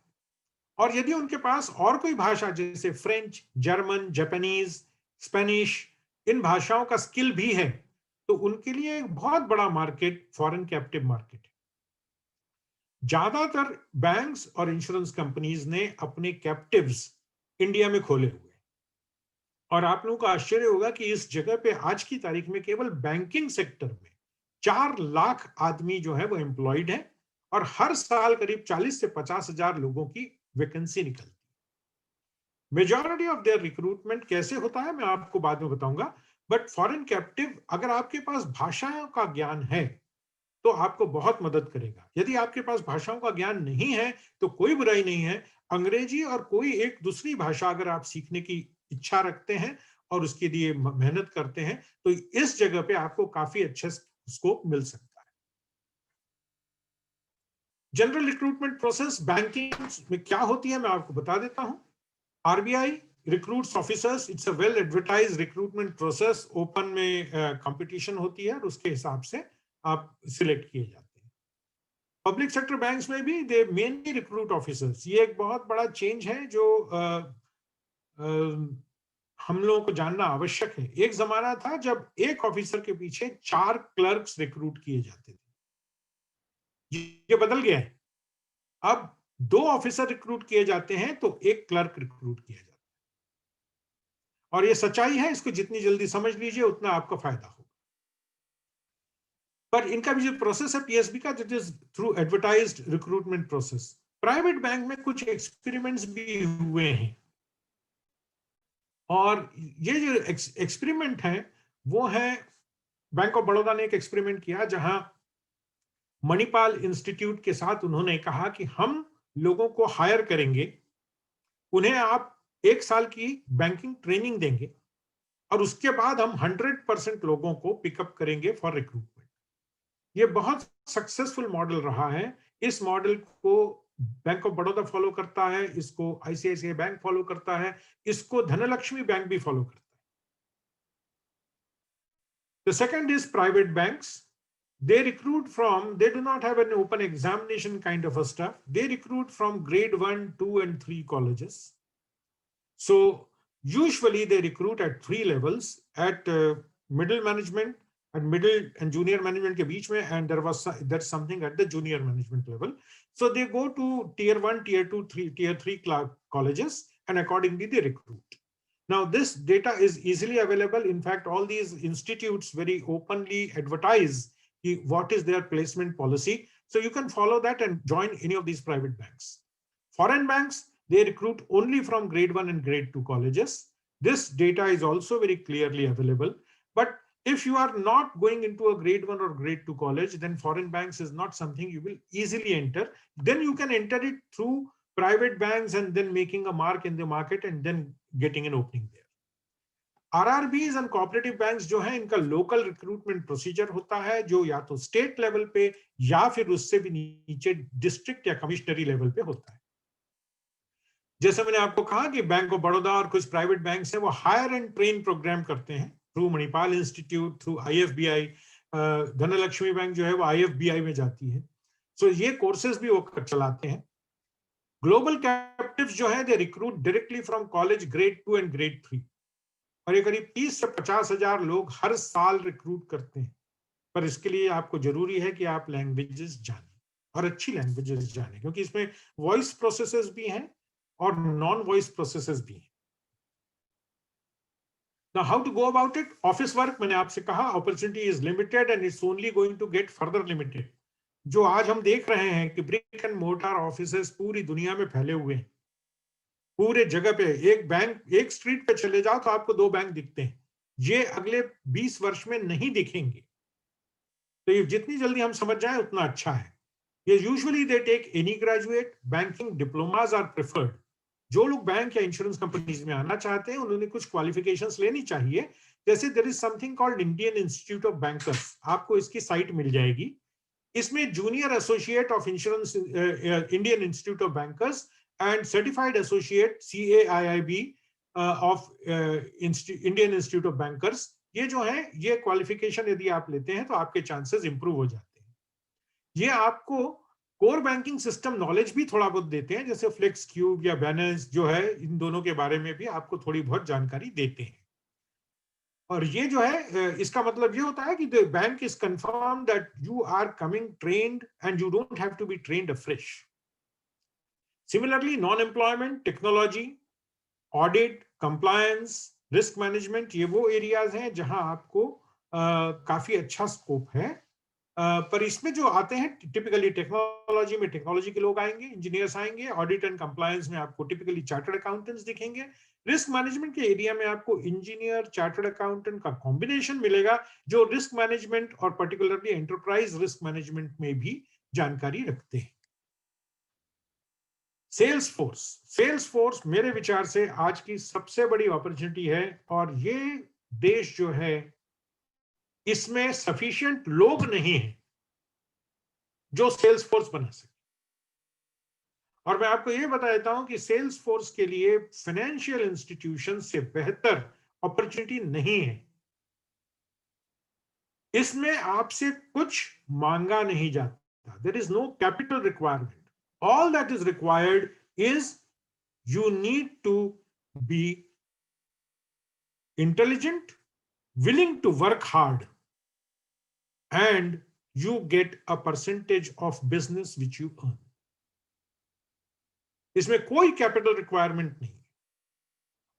और यदि उनके पास और कोई भाषा जैसे फ्रेंच, जर्मन, जापानीज, स्पेनिश, इन भाषाओं का स्किल भी है, तो उनके लिए एक बहुत बड़ा मार्केट फॉरेन कैप्टिव मार्केट है। ज्यादातर बैंक्स और इंश्योरेंस कंपनीज ने अपने कैप्टिव्स इंडिया में खोले हुए, और आप लोगों को आश्चर्य होगा कि इस जगह पे आज की तारीख में केवल बैंकिंग सेक्टर में 4 लाख आदमी जो है वो एम्प्लॉयड है, और हर साल करीब 40 से 50 हजार लोगों की वैकेंसी निकलती है। मेजॉरिटी ऑफ देयर रिक्रूटमेंट कैसे होता है मैं आपको बाद में बताऊंगा, बट फॉरेन कैप्टिव अगर आपके पास भाषाओं का ज्ञान है तो आपको बहुत मदद करेगा। यदि आपके पास भाषाओं का ज्ञान नहीं है तो कोई बुराई नहीं है, अंग्रेजी और कोई एक दूसरी भाषा अगर आप सीखने की इच्छा रखते हैं और उसके लिए मेहनत करते हैं तो इस जगह पे आपको काफी अच्छा स्कोप मिल सकता है। जनरल रिक्रूटमेंट प्रोसेस बैंकिंग में क्या होती है मैं आपको बता देता हूं। RBI recruits officers, it's a well advertise recruitment process, open में कंपटीशन होती है और उसके हिसाब से आप सिलेक्ट किए जाते हैं। पब्लिक सेक्टर बैंक्स में भी दे मेनली रिक्रूट ऑफिसर्स। ये एक बहुत बड़ा चेंज है जो हम लोगों को जानना आवश्यक है। एक जमाना था जब एक ऑफिसर के पीछे 4 क्लर्क्स रिक्रूट किए जाते थे, ये बदल गया है। अब 2 ऑफिसर रिक्रूट किए जाते हैं तो 1 क्लर्क रिक्रूट किया जाता है, और ये सच्चाई है, इसको जितनी जल्दी समझ लीजिए उतना आपका फायदा होगा। पर इनका भी जो प्रोसेस है पीएसबी का, that is through advertised recruitment process. Private bank में कुछ एक्सपेरिमेंट्स भी हुए हैं, और ये जो एक्सपेरिमेंट है वो है, बैंक ऑफ बड़ौदा ने एक एक्सपेरिमेंट किया जहां मणिपाल इंस्टीट्यूट के साथ उन्होंने कहा कि हम लोगों को हायर करेंगे, उन्हें आप 1 साल की बैंकिंग ट्रेनिंग देंगे, और उसके बाद हम 100% लोगों को पिकअप करेंगे फॉर रिक्रूटमेंट। ये बहुत सक्सेसफुल मॉडल रहा है। इस मॉडल को बैंक ऑफ बड़ौदा फॉलो करता है, इसको आईसीआईसीआई बैंक फॉलो करता है, इसको धनलक्ष्मी बैंक भी फॉलो करता है। The second is private banks. They recruit from, they do not have an open examination kind of a stuff. They recruit from grade 1, 2, and 3 colleges. So usually they recruit at 3 levels, at middle management, at middle and junior management के बीच में, and there's something at the junior management level. So they go to tier 1, tier 2, tier 3 colleges, and accordingly they recruit. Now this data is easily available. In fact, all these institutes very openly advertise what is their placement policy. So you can follow that and join any of these private banks. Foreign banks, they recruit only from grade 1 and grade 2 colleges. This data is also very clearly available. But if you are not going into a grade 1 or grade 2 college, then foreign banks is not something you will easily enter. Then you can enter it through private banks and then making a mark in the market and then getting an opening there. RRBs and cooperative banks जो है, इनका लोकल रिक्रूटमेंट प्रोसीजर होता है, जो या तो स्टेट लेवल पे या फिर उससे भी नीचे डिस्ट्रिक्ट या कमिश्नरी लेवल पे होता है. जैसे मैंने आपको कहा कि बैंक ऑफ बड़ौदा और कुछ प्राइवेट बैंक्स हैं, वो हायर एंड ट्रेन प्रोग्राम करते हैं through Manipal institute, through IFBI. Dhanlaxmi bank जो है वो IFBI में जाती है. सो ये कोर्सेज भी वो चलाते हैं. ग्लोबल कैप्टिव्स जो है, they recruit directly from college grade 2 and grade 3. और ये करीब 30 से 50 हजार लोग हर साल रिक्रूट करते हैं. पर इसके लिए आपको जरूरी है कि आप लैंग्वेजेस जानें, और अच्छी लैंग्वेजेस जानें, क्योंकि इसमें वॉइस प्रोसेसेस भी हैं और नॉन वॉइस प्रोसेसेस भी हैं. Now, how to go about it? Office work, मैंने आपसे कहा, opportunity is limited and it's only going to get further limited. जो आज हम देख रहे हैं कि ब्रिक एंड मोर्टार ऑफिसेस पूरी दुनिया में फैले हुए हैं, पूरे जगह पे एक बैंक, एक स्ट्रीट पे चले जाओ तो आपको 2 बैंक दिखते हैं. ये अगले 20 वर्ष में नहीं दिखेंगे. तो ये जितनी जल्दी हम समझ जाएं उतना अच्छा है. ये usually they take any graduate. Banking diplomas are preferred. जो लोग बैंक या इंश्योरेंस कंपनीज में आना चाहते हैं उन्होंने कुछ क्वालिफिकेशंस लेनी चाहिए. जैसे there is something called Indian Institute of Bankers. आपको इसकी साइट मिल जाएगी. इसमें junior associate of insurance Indian Institute of Bankers and certified associate CAIIB of Indian Institute of Bankers, ये जो है, ये क्वालिफिकेशन यदि आप लेते हैं तो आपके चांसेस इंप्रूव हो जाते हैं. ये आपको कोर बैंकिंग सिस्टम नॉलेज भी थोड़ा बहुत देते हैं, जैसे फ्लेक्स क्यूब या बैलेंस जो है, इन दोनों के बारे में भी आपको थोड़ी बहुत जानकारी देते हैं. और ये जो है, इसका मतलब ये होता है कि the bank is confirm that you are coming trained and you don't have to be trained afresh. Similarly, non-employment, technology, audit, compliance, risk management, ये वो एरियाज हैं जहां आपको काफी अच्छा स्कोप है. पर इसमें जो आते हैं टिपिकली टेक्नोलॉजी में, टेक्नोलॉजी के लोग आएंगे, इंजीनियर्स आएंगे. ऑडिट एंड कंप्लायंस में आपको टिपिकली चार्टर्ड अकाउंटेंट्स दिखेंगे. रिस्क मैनेजमेंट के एरिया में आपको इंजीनियर, चार्टर्ड अकाउंटेंट का कॉम्बिनेशन मिलेगा, जो रिस्क मैनेजमेंट और पर्टिकुलरली एंटरप्राइज रिस्क मैनेजमेंट में भी जानकारी रखते हैं. सेल्सफोर्स मेरे विचार से आज की सबसे बड़ी अपॉर्चुनिटी है. और ये देश जो है, इसमें सफिशिएंट लोग नहीं हैं जो सेल्सफोर्स बना सके. और मैं आपको ये बता देता हूं कि सेल्सफोर्स के लिए फाइनेंशियल इंस्टीट्यूशन से बेहतर अपॉर्चुनिटी नहीं है. इसमें आपसे कुछ मांगा नहीं जाता. There is no capital requirement. All that is required is you need to be intelligent, willing to work hard, and you get a percentage of business which you earn. इसमें कोई कैपिटल रिक्वायरमेंट नहीं,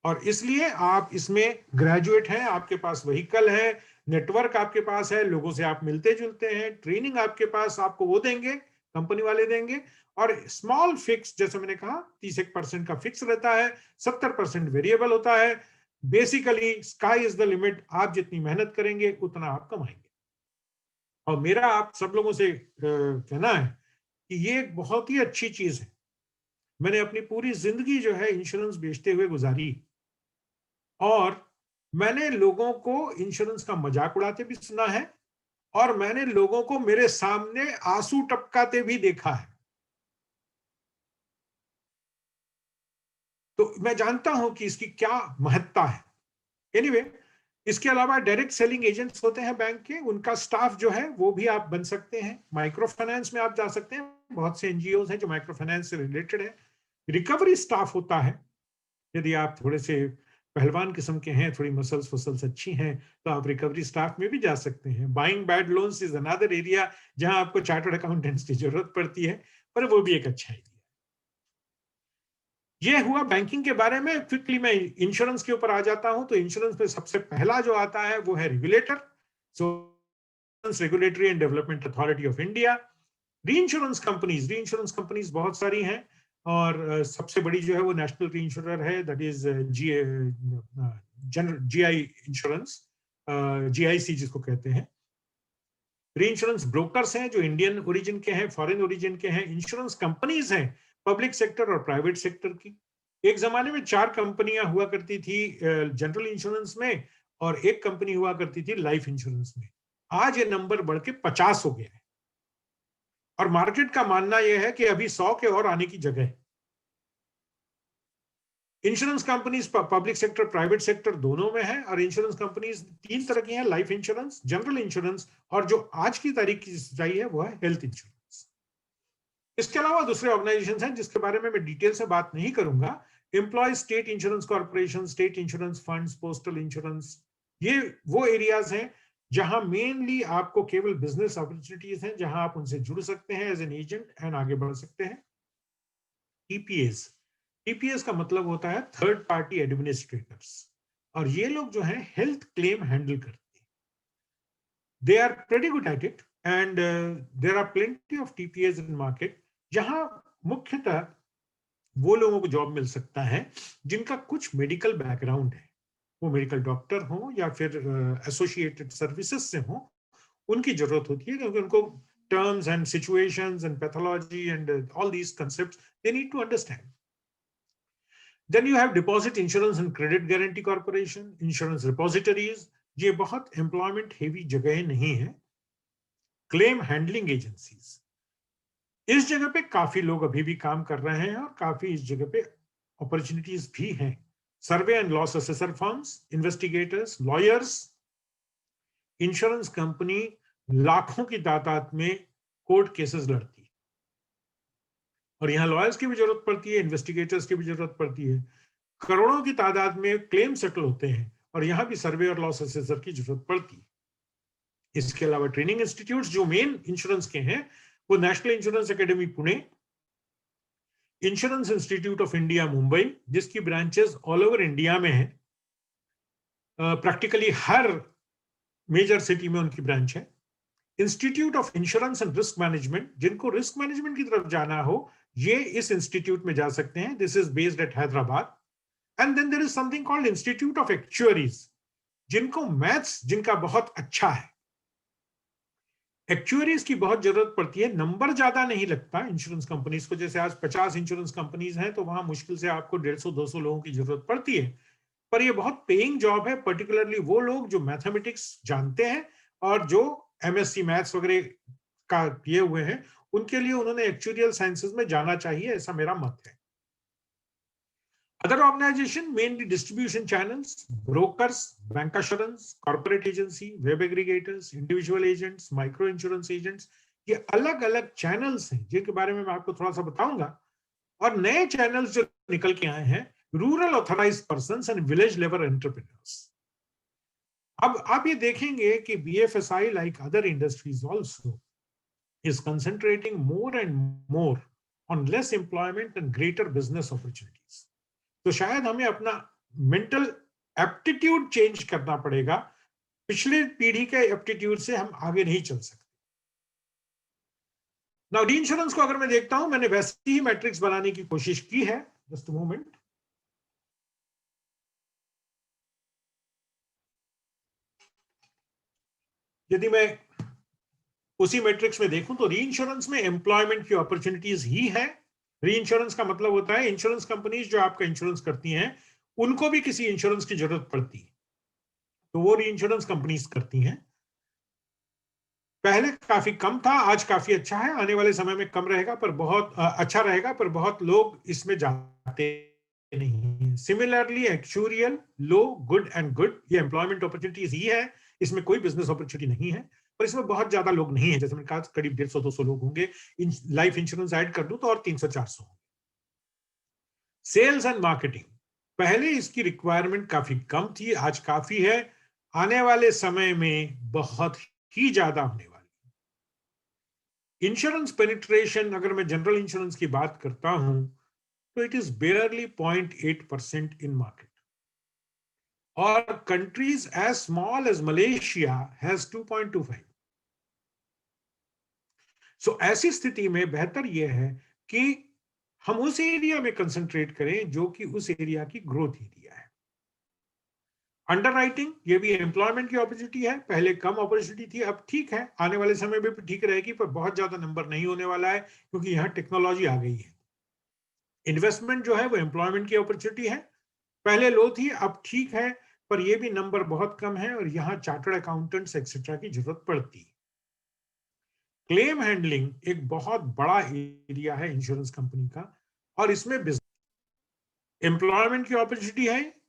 और इसलिए आप इसमें ग्रेजुएट हैं, आपके पास व्हीकल है, नेटवर्क आपके पास है, लोगों से आप मिलते जुलते हैं, ट्रेनिंग आपके पास, आपको वो देंगे, कंपनी वाले देंगे. और स्मॉल फिक्स, जैसे मैंने कहा, 31% का फिक्स रहता है, 70% वेरिएबल होता है. Basically sky is the limit. आप जितनी मेहनत करेंगे उतना आप कमाएंगे. और मेरा आप सब लोगों से कहना है कि ये एक बहुत ही अच्छी चीज है. मैंने अपनी पूरी जिंदगी जो है इंश्योरेंस बेचते हुए गुजारी, और मैंने लोगों को इंश्योरेंस का मजाक उड़ाते भी सुना है, और मैंने लोगों को मेरे सामने आंसू टपकाते भी देखा है. तो मैं जानता हूं कि इसकी क्या महत्ता है. एनीवे, इसके अलावा डायरेक्ट सेलिंग एजेंट्स होते हैं बैंक के, उनका स्टाफ जो है वो भी आप बन सकते हैं. माइक्रो फाइनेंस में आप जा सकते हैं, बहुत से एनजीओज हैं जो माइक्रो फाइनेंस से रिलेटेड है. रिकवरी स्टाफ होता है. यदि आप थोड़े से पहलवान किस्म के हैं, थोड़ी मसल्स अच्छी हैं, तो आप रिकवरी स्टाफ में भी जा सकते हैं. Buying bad loans is another area जहां आपको चार्टर्ड अकाउंटेंट्स की जरूरत पड़ती है, पर वो भी एक अच्छा एरिया. ये हुआ बैंकिंग के बारे में. क्विकली मैं इंश्योरेंस के ऊपर आ जाता हूं. तो इंश्योरेंस में सबसे पहला जो आता है वो है regulator. So regulatory and development authority of India. Reinsurance companies बहुत सारी हैं, और सबसे बड़ी जो है वो नेशनल री इंश्योरर है, that is GI insurance. GIC जिसको कहते हैं। री-इंश्योरेंस ब्रोकर्स हैं जो इंडियन ओरिजिन के हैं, फॉरेन ओरिजिन के हैं। इंश्योरेंस कंपनीज हैं पब्लिक सेक्टर और प्राइवेट सेक्टर की। एक जमाने में 4 कंपनियां हुआ करती थी जनरल इंश्योरेंस में, और एक कंपनी हुआ करती थी लाइफ इंश्योरेंस में। आज ये नंबर बढ़ के 50 हो गया है, और मार्केट का मानना यह है कि अभी 100 के और आने की जगह है। Insurance companies public sector private sector दोनों में है, और इंश्योरेंस कंपनीज 3 तरह की हैं, लाइफ इंश्योरेंस, जनरल इंश्योरेंस, और जो आज की तारीख की सच्चाई है वो है हेल्थ इंश्योरेंस। इसके अलावा दूसरे ऑर्गेनाइजेशंस हैं जिसके बारे में मैं डिटेल से बात नहीं करूंगा। Employ state insurance corporation, state insurance funds, postal insurance, ये वो एरियाज हैं जहां मेनली आपको केवल बिजनेस अपॉर्चुनिटीज हैं, जहां आप उनसे जुड़ सकते हैं एज एन एजेंट एंड आगे बढ़ सकते हैं। TPAs, TPAs का मतलब होता है थर्ड पार्टी एडमिनिस्ट्रेटर्स, और ये लोग जो हैं हेल्थ क्लेम हैंडल करते हैं। They are pretty good at it, and there are plenty of TPAs in market, जहां मुख्यतः वो लोगों को जॉब मिल सकता है जिनका कुछ मेडिकल बैकग्राउंड है, वो मेडिकल डॉक्टर हो या फिर एसोसिएटेड सर्विसेज से हो, उनकी जरूरत होती है, क्योंकि उनको terms and situations and pathology and all these concepts they need to understand. Then you have deposit insurance and credit guarantee corporation, insurance repositories, ये बहुत employment heavy जगह नहीं है। claim handling agencies, इस जगह पे काफी लोग अभी भी काम कर रहे हैं और काफी इस जगह पे अपॉर्चुनिटीज भी हैं। Survey and loss assessor firms, investigators, lawyers, insurance company लाखों की तादाद में कोर्ट केसेस लड़ती है, और यहाँ लॉयर्स की भी जरूरत पड़ती है, इन्वेस्टिगेटर्स की भी जरूरत पड़ती है। करोड़ों की तादाद में क्लेम सेटल होते हैं, और यहाँ भी सर्वे और लॉस असेसर की जरूरत पड़ती है। इसके अलावा ट्रेनिंग इंस्टीट्यूट्स जो मेन इंश्योरेंस के हैं वो national insurance academy Pune, insurance institute of India Mumbai, जिसकी ब्रांचेस ऑल ओवर इंडिया में है, प्रैक्टिकली हर मेजर सिटी में उनकी ब्रांच है। Institute of insurance and risk management, जिनको रिस्क मैनेजमेंट की तरफ जाना हो ये इस इंस्टीट्यूट में जा सकते हैं, this is based at Hyderabad. And then there is something called Institute of Actuaries, जिनको मैथ्स जिनका बहुत अच्छा है, एक्चुअरीज की बहुत जरूरत पड़ती है। नंबर ज्यादा नहीं लगता इंश्योरेंस कंपनीज को, जैसे आज 50 इंश्योरेंस कंपनीज हैं तो वहां मुश्किल से आपको 150-200 लोगों की जरूरत पड़ती है, पर ये बहुत पेइंग जॉब है, पर्टिकुलरली वो लोग जो मैथमेटिक्स जानते हैं और जो MSc मैथ्स वगैरह का किए हुए हैं, उनके लिए उन्होंने एक्चुअरियल साइंसेज में जाना चाहिए, ऐसा मेरा मत है। Other organization, mainly distribution channels, brokers, bank assurance, corporate agency, web aggregators, individual agents, micro insurance agents, ये अलग अलग चैनल्स हैं जिनके बारे में मैं आपको थोड़ा सा बताऊंगा। और नए चैनल्स जो निकल के आए हैं, rural authorised persons and village level entrepreneurs. अब आप ये देखेंगे कि BFSI, like other industries also, is concentrating more and more on less employment and greater business opportunities. तो शायद हमें अपना मेंटल एप्टीट्यूड चेंज करना पड़ेगा। पिछले पीढ़ी के एप्टीट्यूड से हम आगे नहीं चल सकते। नाउ री इंश्योरेंस को अगर मैं देखता हूं, मैंने वैसी ही मैट्रिक्स बनाने की कोशिश की है। Just a moment. यदि मैं उसी मैट्रिक्स में देखूं तो री इंश्योरेंस में एम्प्लॉयमेंट की अपॉर्चुनिटीज ही है। री इंश्योरेंस का मतलब होता है इंश्योरेंस कंपनीज जो आपका इंश्योरेंस करती हैं उनको भी किसी इंश्योरेंस की जरूरत पड़ती है, तो वो री इंश्योरेंस कंपनीज करती हैं। पहले काफी कम था, आज काफी अच्छा है, आने वाले समय में कम रहेगा, पर बहुत अच्छा रहेगा, पर बहुत लोग इसमें जाते नहीं। Similarly actuarial, low, good and good, ये एम्प्लॉयमेंट अपॉर्चुनिटीज ही है, इसमें कोई बिजनेस अपॉर्चुनिटी नहीं है, पर इसमें बहुत ज्यादा लोग नहीं है। जैसे मैंने कहा करीब 150-200 लोग होंगे। लाइफ इंश्योरेंस ऐड कर दूं तो और 300-400 होंगे। सेल्स एंड मार्केटिंग, पहले इसकी रिक्वायरमेंट काफी कम थी, आज काफी है, आने वाले समय में बहुत ही ज्यादा होने वाली। इंश्योरेंस पेनिट्रेशन, अगर मैं जनरल इंश्योरेंस की बात करता हूं तो it is barely 0.8% in market, और countries as small as Malaysia has 2.25। So ऐसी स्थिति में बेहतर यह है कि हम उस एरिया में कंसंट्रेट करें जो कि उस एरिया की ग्रोथ एरिया है। अंडरराइटिंग, ये भी एम्प्लॉयमेंट की अपॉर्चुनिटी है, पहले कम अपॉर्चुनिटी थी, अब ठीक है, आने वाले समय में भी ठीक रहेगी, पर बहुत ज्यादा नंबर नहीं होने वाला है क्योंकि यहाँ टेक्नोलॉजी आ गई है। इन्वेस्टमेंट जो है वो एम्प्लॉयमेंट की अपॉर्चुनिटी है, पहले लो थी, अब ठीक है, पर ये भी नंबर बहुत कम है और यहाँ चार्टर्ड अकाउंटेंट्स एक्सेट्रा की जरूरत पड़ती है। क्लेम हैंडलिंग एक बहुत बड़ा एरिया है इंश्योरेंस कंपनी का, और इसमें एम्प्लॉयमेंट की अपॉर्चुनिटी है,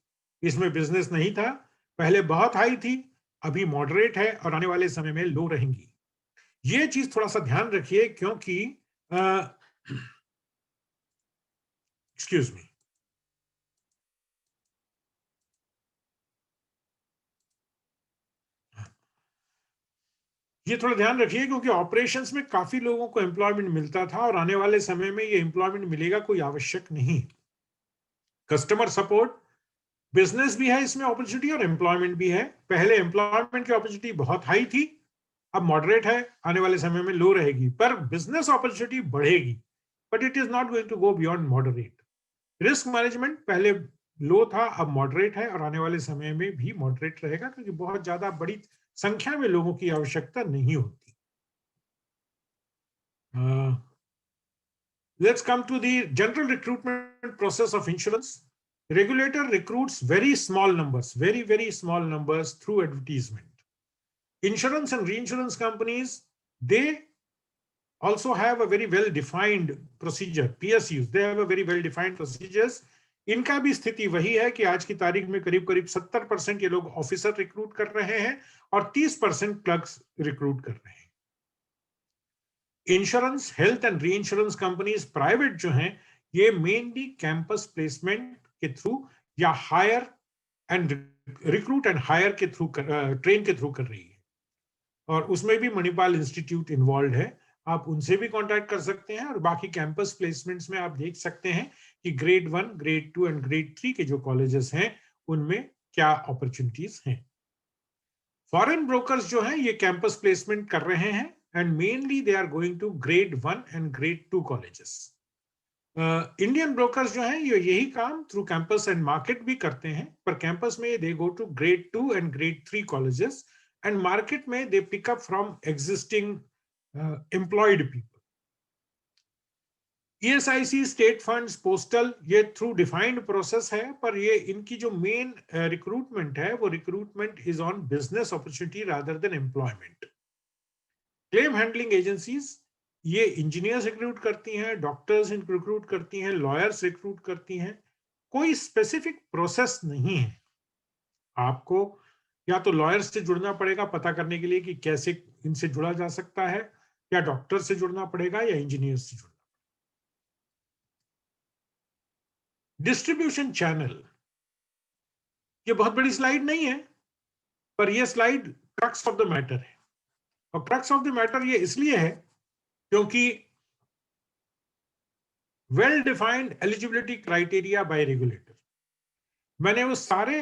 इसमें बिजनेस नहीं था, पहले बहुत हाई थी, अभी मॉडरेट है और आने वाले समय में लो रहेंगी। ये चीज थोड़ा सा ध्यान रखिए क्योंकि एक्सक्यूज मी, ये थोड़ा ध्यान रखिए क्योंकि ऑपरेशंस में काफी लोगों को एम्प्लॉयमेंट मिलता था और आने वाले समय में ये एम्प्लॉयमेंट मिलेगा कोई आवश्यक नहीं। कस्टमर सपोर्ट, बिजनेस भी है इसमें अपॉर्चुनिटी और एम्प्लॉयमेंट भी है। पहले एम्प्लॉयमेंट की अपॉर्चुनिटी बहुत हाई थी, अब मॉडरेट है, आने वाले समय में लो रहेगी, पर बिजनेस अपॉर्चुनिटी बढ़ेगी, but it is not going to go beyond moderate. Risk management पहले लो था, अब मॉडरेट है और आने वाले समय में भी मॉडरेट रहेगा क्योंकि बहुत ज्यादा बड़ी संख्या में लोगों की आवश्यकता नहीं होती। Let's come to the general recruitment process of insurance. Regulator recruits very small numbers, very small numbers through advertisement. Insurance and reinsurance companies, they also have a very well-defined procedure, PSUs, they have a very well-defined procedures. इनका भी स्थिति वही है कि आज की तारीख में करीब 70% ये लोग ऑफिसर रिक्रूट कर रहे हैं और 30% क्लर्क्स रिक्रूट कर रहे हैं। Insurance, health and re insurance companies private जो हैं, ये मेनली कैंपस प्लेसमेंट के थ्रू या hire and recruit and hire के थ्रू, ट्रेन के थ्रू कर रही है, और उसमें भी मणिपाल इंस्टीट्यूट इन्वॉल्व है। आप उनसे भी कांटेक्ट कर सकते हैं और बाकी कैंपस प्लेसमेंट्स में आप देख सकते हैं कि ग्रेड 1, ग्रेड 2 एंड ग्रेड 3 के जो कॉलेजेस हैं उनमें क्या अपॉर्चुनिटीज हैं। फॉरेन ब्रोकर्स जो हैं ये कैंपस प्लेसमेंट कर रहे हैं and mainly they are going to grade 1 and grade 2 colleges. Indian brokers जो हैं ये यही काम through campus and market भी करते हैं, पर campus में they go to grade 2 and grade 3 colleges and market में they pick up from existing employed people. ESIC, state funds, postal, ये through defined process है, पर ये इनकी जो main recruitment है वो recruitment is on business opportunity rather than employment. Claim handling agencies, ये इंजीनियर्स रिक्रूट करती हैं, डॉक्टर्स रिक्रूट करती हैं, लॉयर्स रिक्रूट करती हैं, कोई स्पेसिफिक प्रोसेस नहीं है। आपको या तो लॉयर्स से जुड़ना पड़ेगा पता करने के लिए कि कैसे इनसे जुड़ा जा सकता है, या डॉक्टर से जुड़ना पड़ेगा या इंजीनियर्स से जुड़ना। डिस्ट्रीब्यूशन चैनल, ये बहुत बड़ी स्लाइड नहीं है, पर यह slide crux of the matter है, और क्रक्स ऑफ द मैटर ये इसलिए है क्योंकि well defined eligibility criteria bye regulator, मैंने वो सारे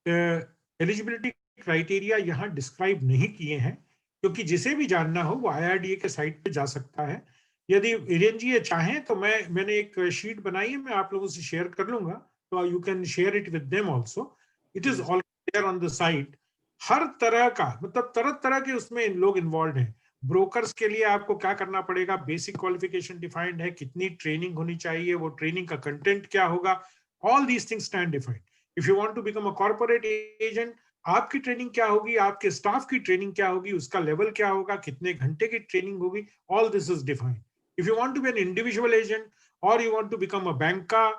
एलिजिबिलिटी क्राइटेरिया यहां डिस्क्राइब नहीं किए हैं क्योंकि जिसे भी जानना हो वो IRDA के साइट पे जा सकता है। यदि हिरेन जी ये चाहें तो मैंने एक शीट बनाई है, मैं आप लोगों से शेयर कर लूंगा, तो you can share it with them also, it is already there on the site. हर तरह का, मतलब तरह तरह के उसमें लोग इन्वॉल्व हैं। ब्रोकर्स के लिए आपको क्या करना पड़ेगा, बेसिक क्वालिफिकेशन डिफाइंड है, कितनी ट्रेनिंग होनी चाहिए, वो ट्रेनिंग का कंटेंट क्या होगा, all these things stand defined. If you want to become a corporate agent, आपकी ट्रेनिंग क्या होगी, आपके स्टाफ की ट्रेनिंग क्या होगी, उसका लेवल क्या होगा, कितने घंटे की ट्रेनिंग होगी, all this is defined. If you want to be an individual agent, और you want to become a banker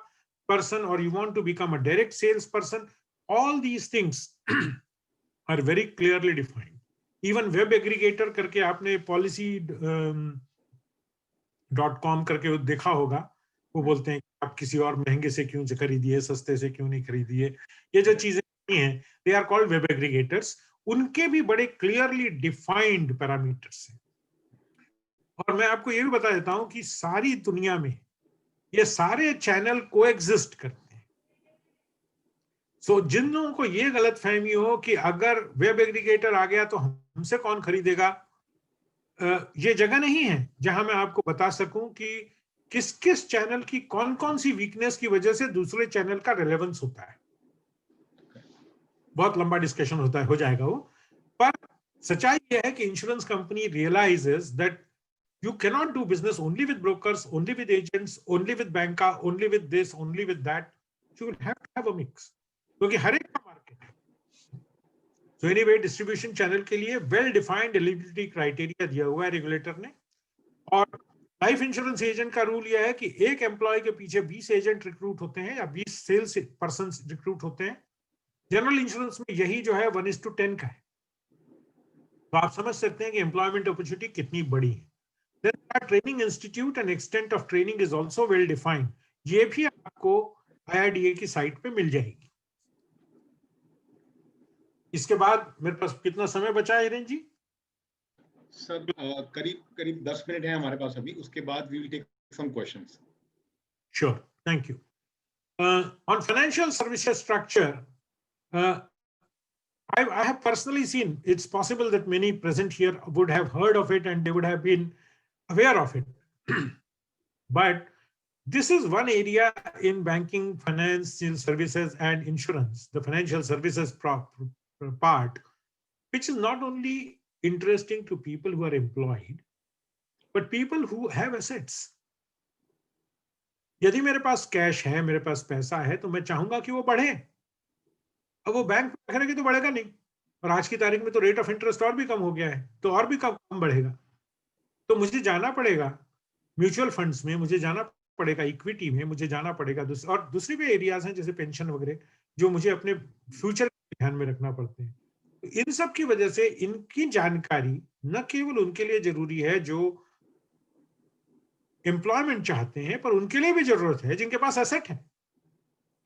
person, or you want to become a direct sales person, all these things are very clearly defined. Even web aggregator करके आपने policy.com करके देखा होगा, वो बोलते हैं कि आप किसी और महंगे से क्यों खरीदिए, सस्ते से क्यों नहीं खरीदिए, ये जो चीजें हैं they are called web aggregators, उनके भी बड़े clearly defined parameters हैं। और मैं आपको ये भी बता देता हूं कि सारी दुनिया में ये सारे चैनल कोएग्जिस्ट करते हैं। सो जिन लोगों को ये गलत फहमी हो कि अगर वेब एग्रीगेटर आ गया तो हमसे कौन खरीदेगा, ये जगह नहीं है जहां मैं आपको बता सकूं कि किस किस चैनल की कौन कौन सी वीकनेस की वजह से दूसरे चैनल का रेलेवेंस होता है। बहुत लंबा डिस्कशन होता है, हो जाएगा वो। पर सच्चाई यह है कि insurance company realises that you cannot do business only with brokers, only with agents, only with banca, only with this, only with that. You will have to have a mix, क्योंकि हर एक का मार्केट है। So anyway, डिस्ट्रीब्यूशन चैनल के लिए वेल डिफाइंड एलिजिबिलिटी क्राइटेरिया दिया हुआ है रेगुलेटर ने। और लाइफ इंश्योरेंस एजेंट का रूल यह है कि एक एम्प्लॉय के पीछे 20 एजेंट रिक्रूट होते हैं या 20 सेल्स पर्सन रिक्रूट होते हैं। जनरल इंश्योरेंस में यही जो है 1:10 का है। तो आप समझ सकते हैं कि एम्प्लॉयमेंट अपॉर्चुनिटी कितनी बड़ी है। Then our training institute and extent of training is also well defined. ये भी आपको IRDA की साइट पे मिल जाएगी। इसके बाद मेरे पास कितना समय बचा है हिरेन जी? सर करीब 10 मिनट है हमारे पास अभी, उसके बाद we will take some questions. Sure, thank you. On financial services structure, I have personally seen, it's possible that many present here would have heard of it and they would have been aware of it. But this is one area in banking, financial services, and insurance, the financial services part, which is not only interesting to people who are employed, but people who have assets. यदि मेरे पास कैश है, मेरे पास पैसा है, तो मैं चाहूंगा कि वो बढ़े। अब वो बैंक में रखेंगे तो बढ़ेगा नहीं, और आज की तारीख में तो रेट ऑफ इंटरेस्ट और भी कम हो गया है, तो और भी कम बढ़ेगा। तो मुझे जाना पड़ेगा म्यूचुअल फंड्स में, मुझे जाना पड़ेगा इक्विटी में, मुझे जाना पड़ेगा और दूसरी भी एरियाज हैं जैसे पेंशन वगैरह, जो मुझे अपने फ्यूचर ध्यान में रखना पड़ते हैं। तो इन सब की वजह से इनकी जानकारी न केवल उनके लिए जरूरी है जो एम्प्लॉयमेंट चाहते हैं, पर उनके लिए भी जरूरत है जिनके पास एसेट है,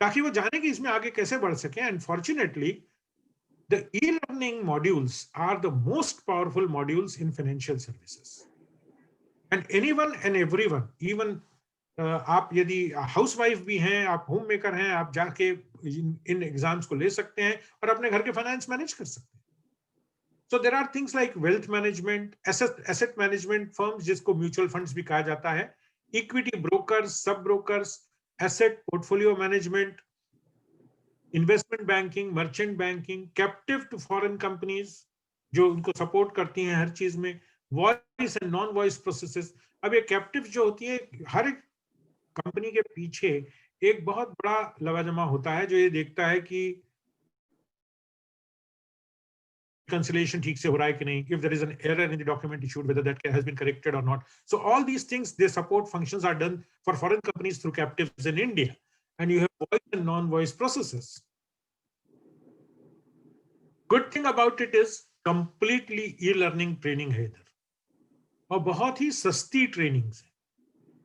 ताकि वो जाने कि इसमें आगे कैसे बढ़ सके। Unfortunately the e-learning modules are the most powerful modules in financial services, and anyone and everyone, even आप यदि हाउसवाइफ भी हैं, आप होम मेकर हैं, आप जाके इन एग्जाम्स को ले सकते हैं और अपने घर के फाइनेंस मैनेज कर सकते हैं। So there are things like wealth management, asset management firms, जिसको म्यूचुअल फंड्स भी कहा जाता है, equity brokers, sub brokers, asset portfolio management, investment banking, merchant banking, captive to foreign companies जो उनको सपोर्ट करती हैं हर चीज में, voice and non voice processes. अब ये कैप्टिव जो होती है, हर एक कंपनी के पीछे एक बहुत बड़ा लवाजमा होता है जो ये देखता है कि reconciliation ठीक से हो रहा है कि नहीं, if there is an error in the document issued, whether that has been corrected or not. So all these things, their support functions are done for foreign companies through captives in India, and you have voice and non-voice processes. Good thing about it is completely e-learning training है इधर, और बहुत ही सस्ती trainings है.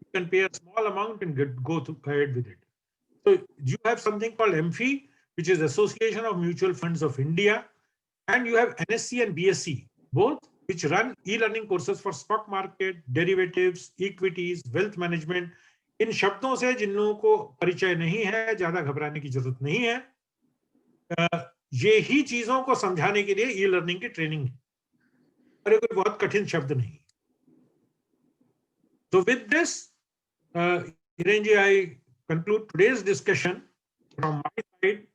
You can pay a small amount and go ahead with it. So you have something called MFI, which is Association of Mutual Funds of India. And you have NSC and BSc, both which run e-learning courses for stock market, derivatives, equities, wealth management. इन शब्दों से जिन लोगों को परिचय नहीं है, ज्यादा घबराने की जरूरत नहीं है। ये ही चीजों को समझाने के लिए ई-लर्निंग की ट्रेनिंग है, और कोई बहुत कठिन शब्द नहीं। So with this, Hiren ji, I conclude today's discussion from my side.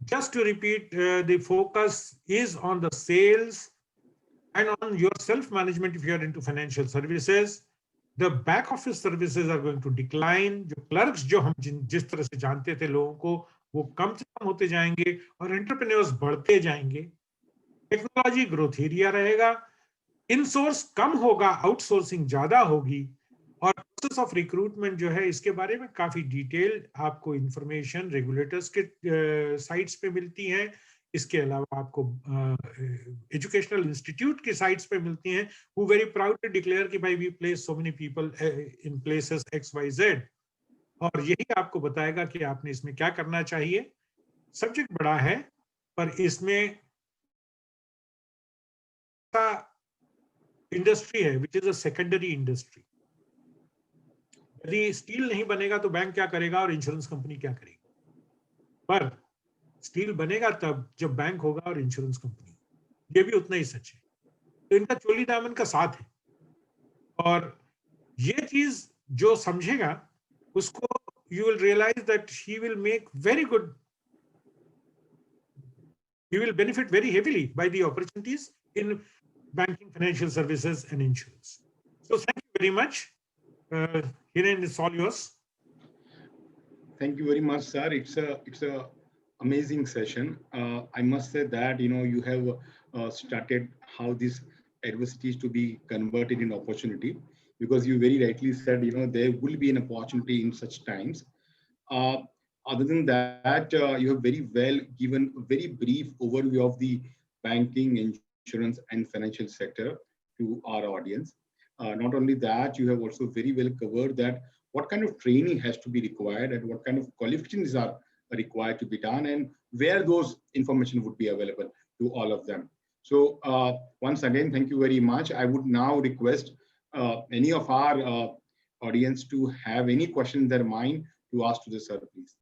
Just to repeat, the focus is on the sales and on your self-management if you are into financial services. The back office services are going to decline. जो clerks जो हम जिस तरह से जानते थे लोगों को, वो कम से कम होते जाएंगे और एंटरप्रेन्योर्स बढ़ते जाएंगे। टेक्नोलॉजी ग्रोथ एरिया रहेगा, इनसोर्स कम होगा, आउटसोर्सिंग ज्यादा होगी, और प्रोसेस ऑफ रिक्रूटमेंट जो है इसके बारे में काफी डिटेल आपको इंफॉर्मेशन रेगुलेटर्स के साइट्स पे मिलती है। इसके अलावा आपको एजुकेशनल इंस्टीट्यूट की साइट्स पे मिलती हैं, who very proudly declare कि भाई we place so many people in places XYZ, और यही आपको बताएगा कि आपने इसमें क्या करना चाहिए। सब्जेक्ट बड़ा है, पर इसमें इंडस्ट्री है which is a secondary industry. यदि स्टील नहीं बनेगा तो बैंक क्या करेगा और इंश्योरेंस कंपनी क्या करेगी, पर स्टील बनेगा तब जब बैंक होगा और इंश्योरेंस कंपनी, ये भी उतना ही सच है। तो इनका चोली दामन का साथ है, और ये चीज जो समझेगा उसको you will realize that he will make very good you will benefit very heavily by the opportunities in banking, financial services, and insurance. So thank you very much. Hiren, it's all yours. Thank you very much, sir. It's a amazing session. I must say that you have started how this adversity is to be converted in opportunity, because you very rightly said there will be an opportunity in such times. Other than that, you have very well given a very brief overview of the banking, insurance, and financial sector to our audience. Not only that, you have also very well covered that what kind of training has to be required and what kind of qualifications are required to be done, and where those information would be available to all of them. So once again, thank you very much. I would now request any of our audience to have any question in their mind to ask to the sir, please.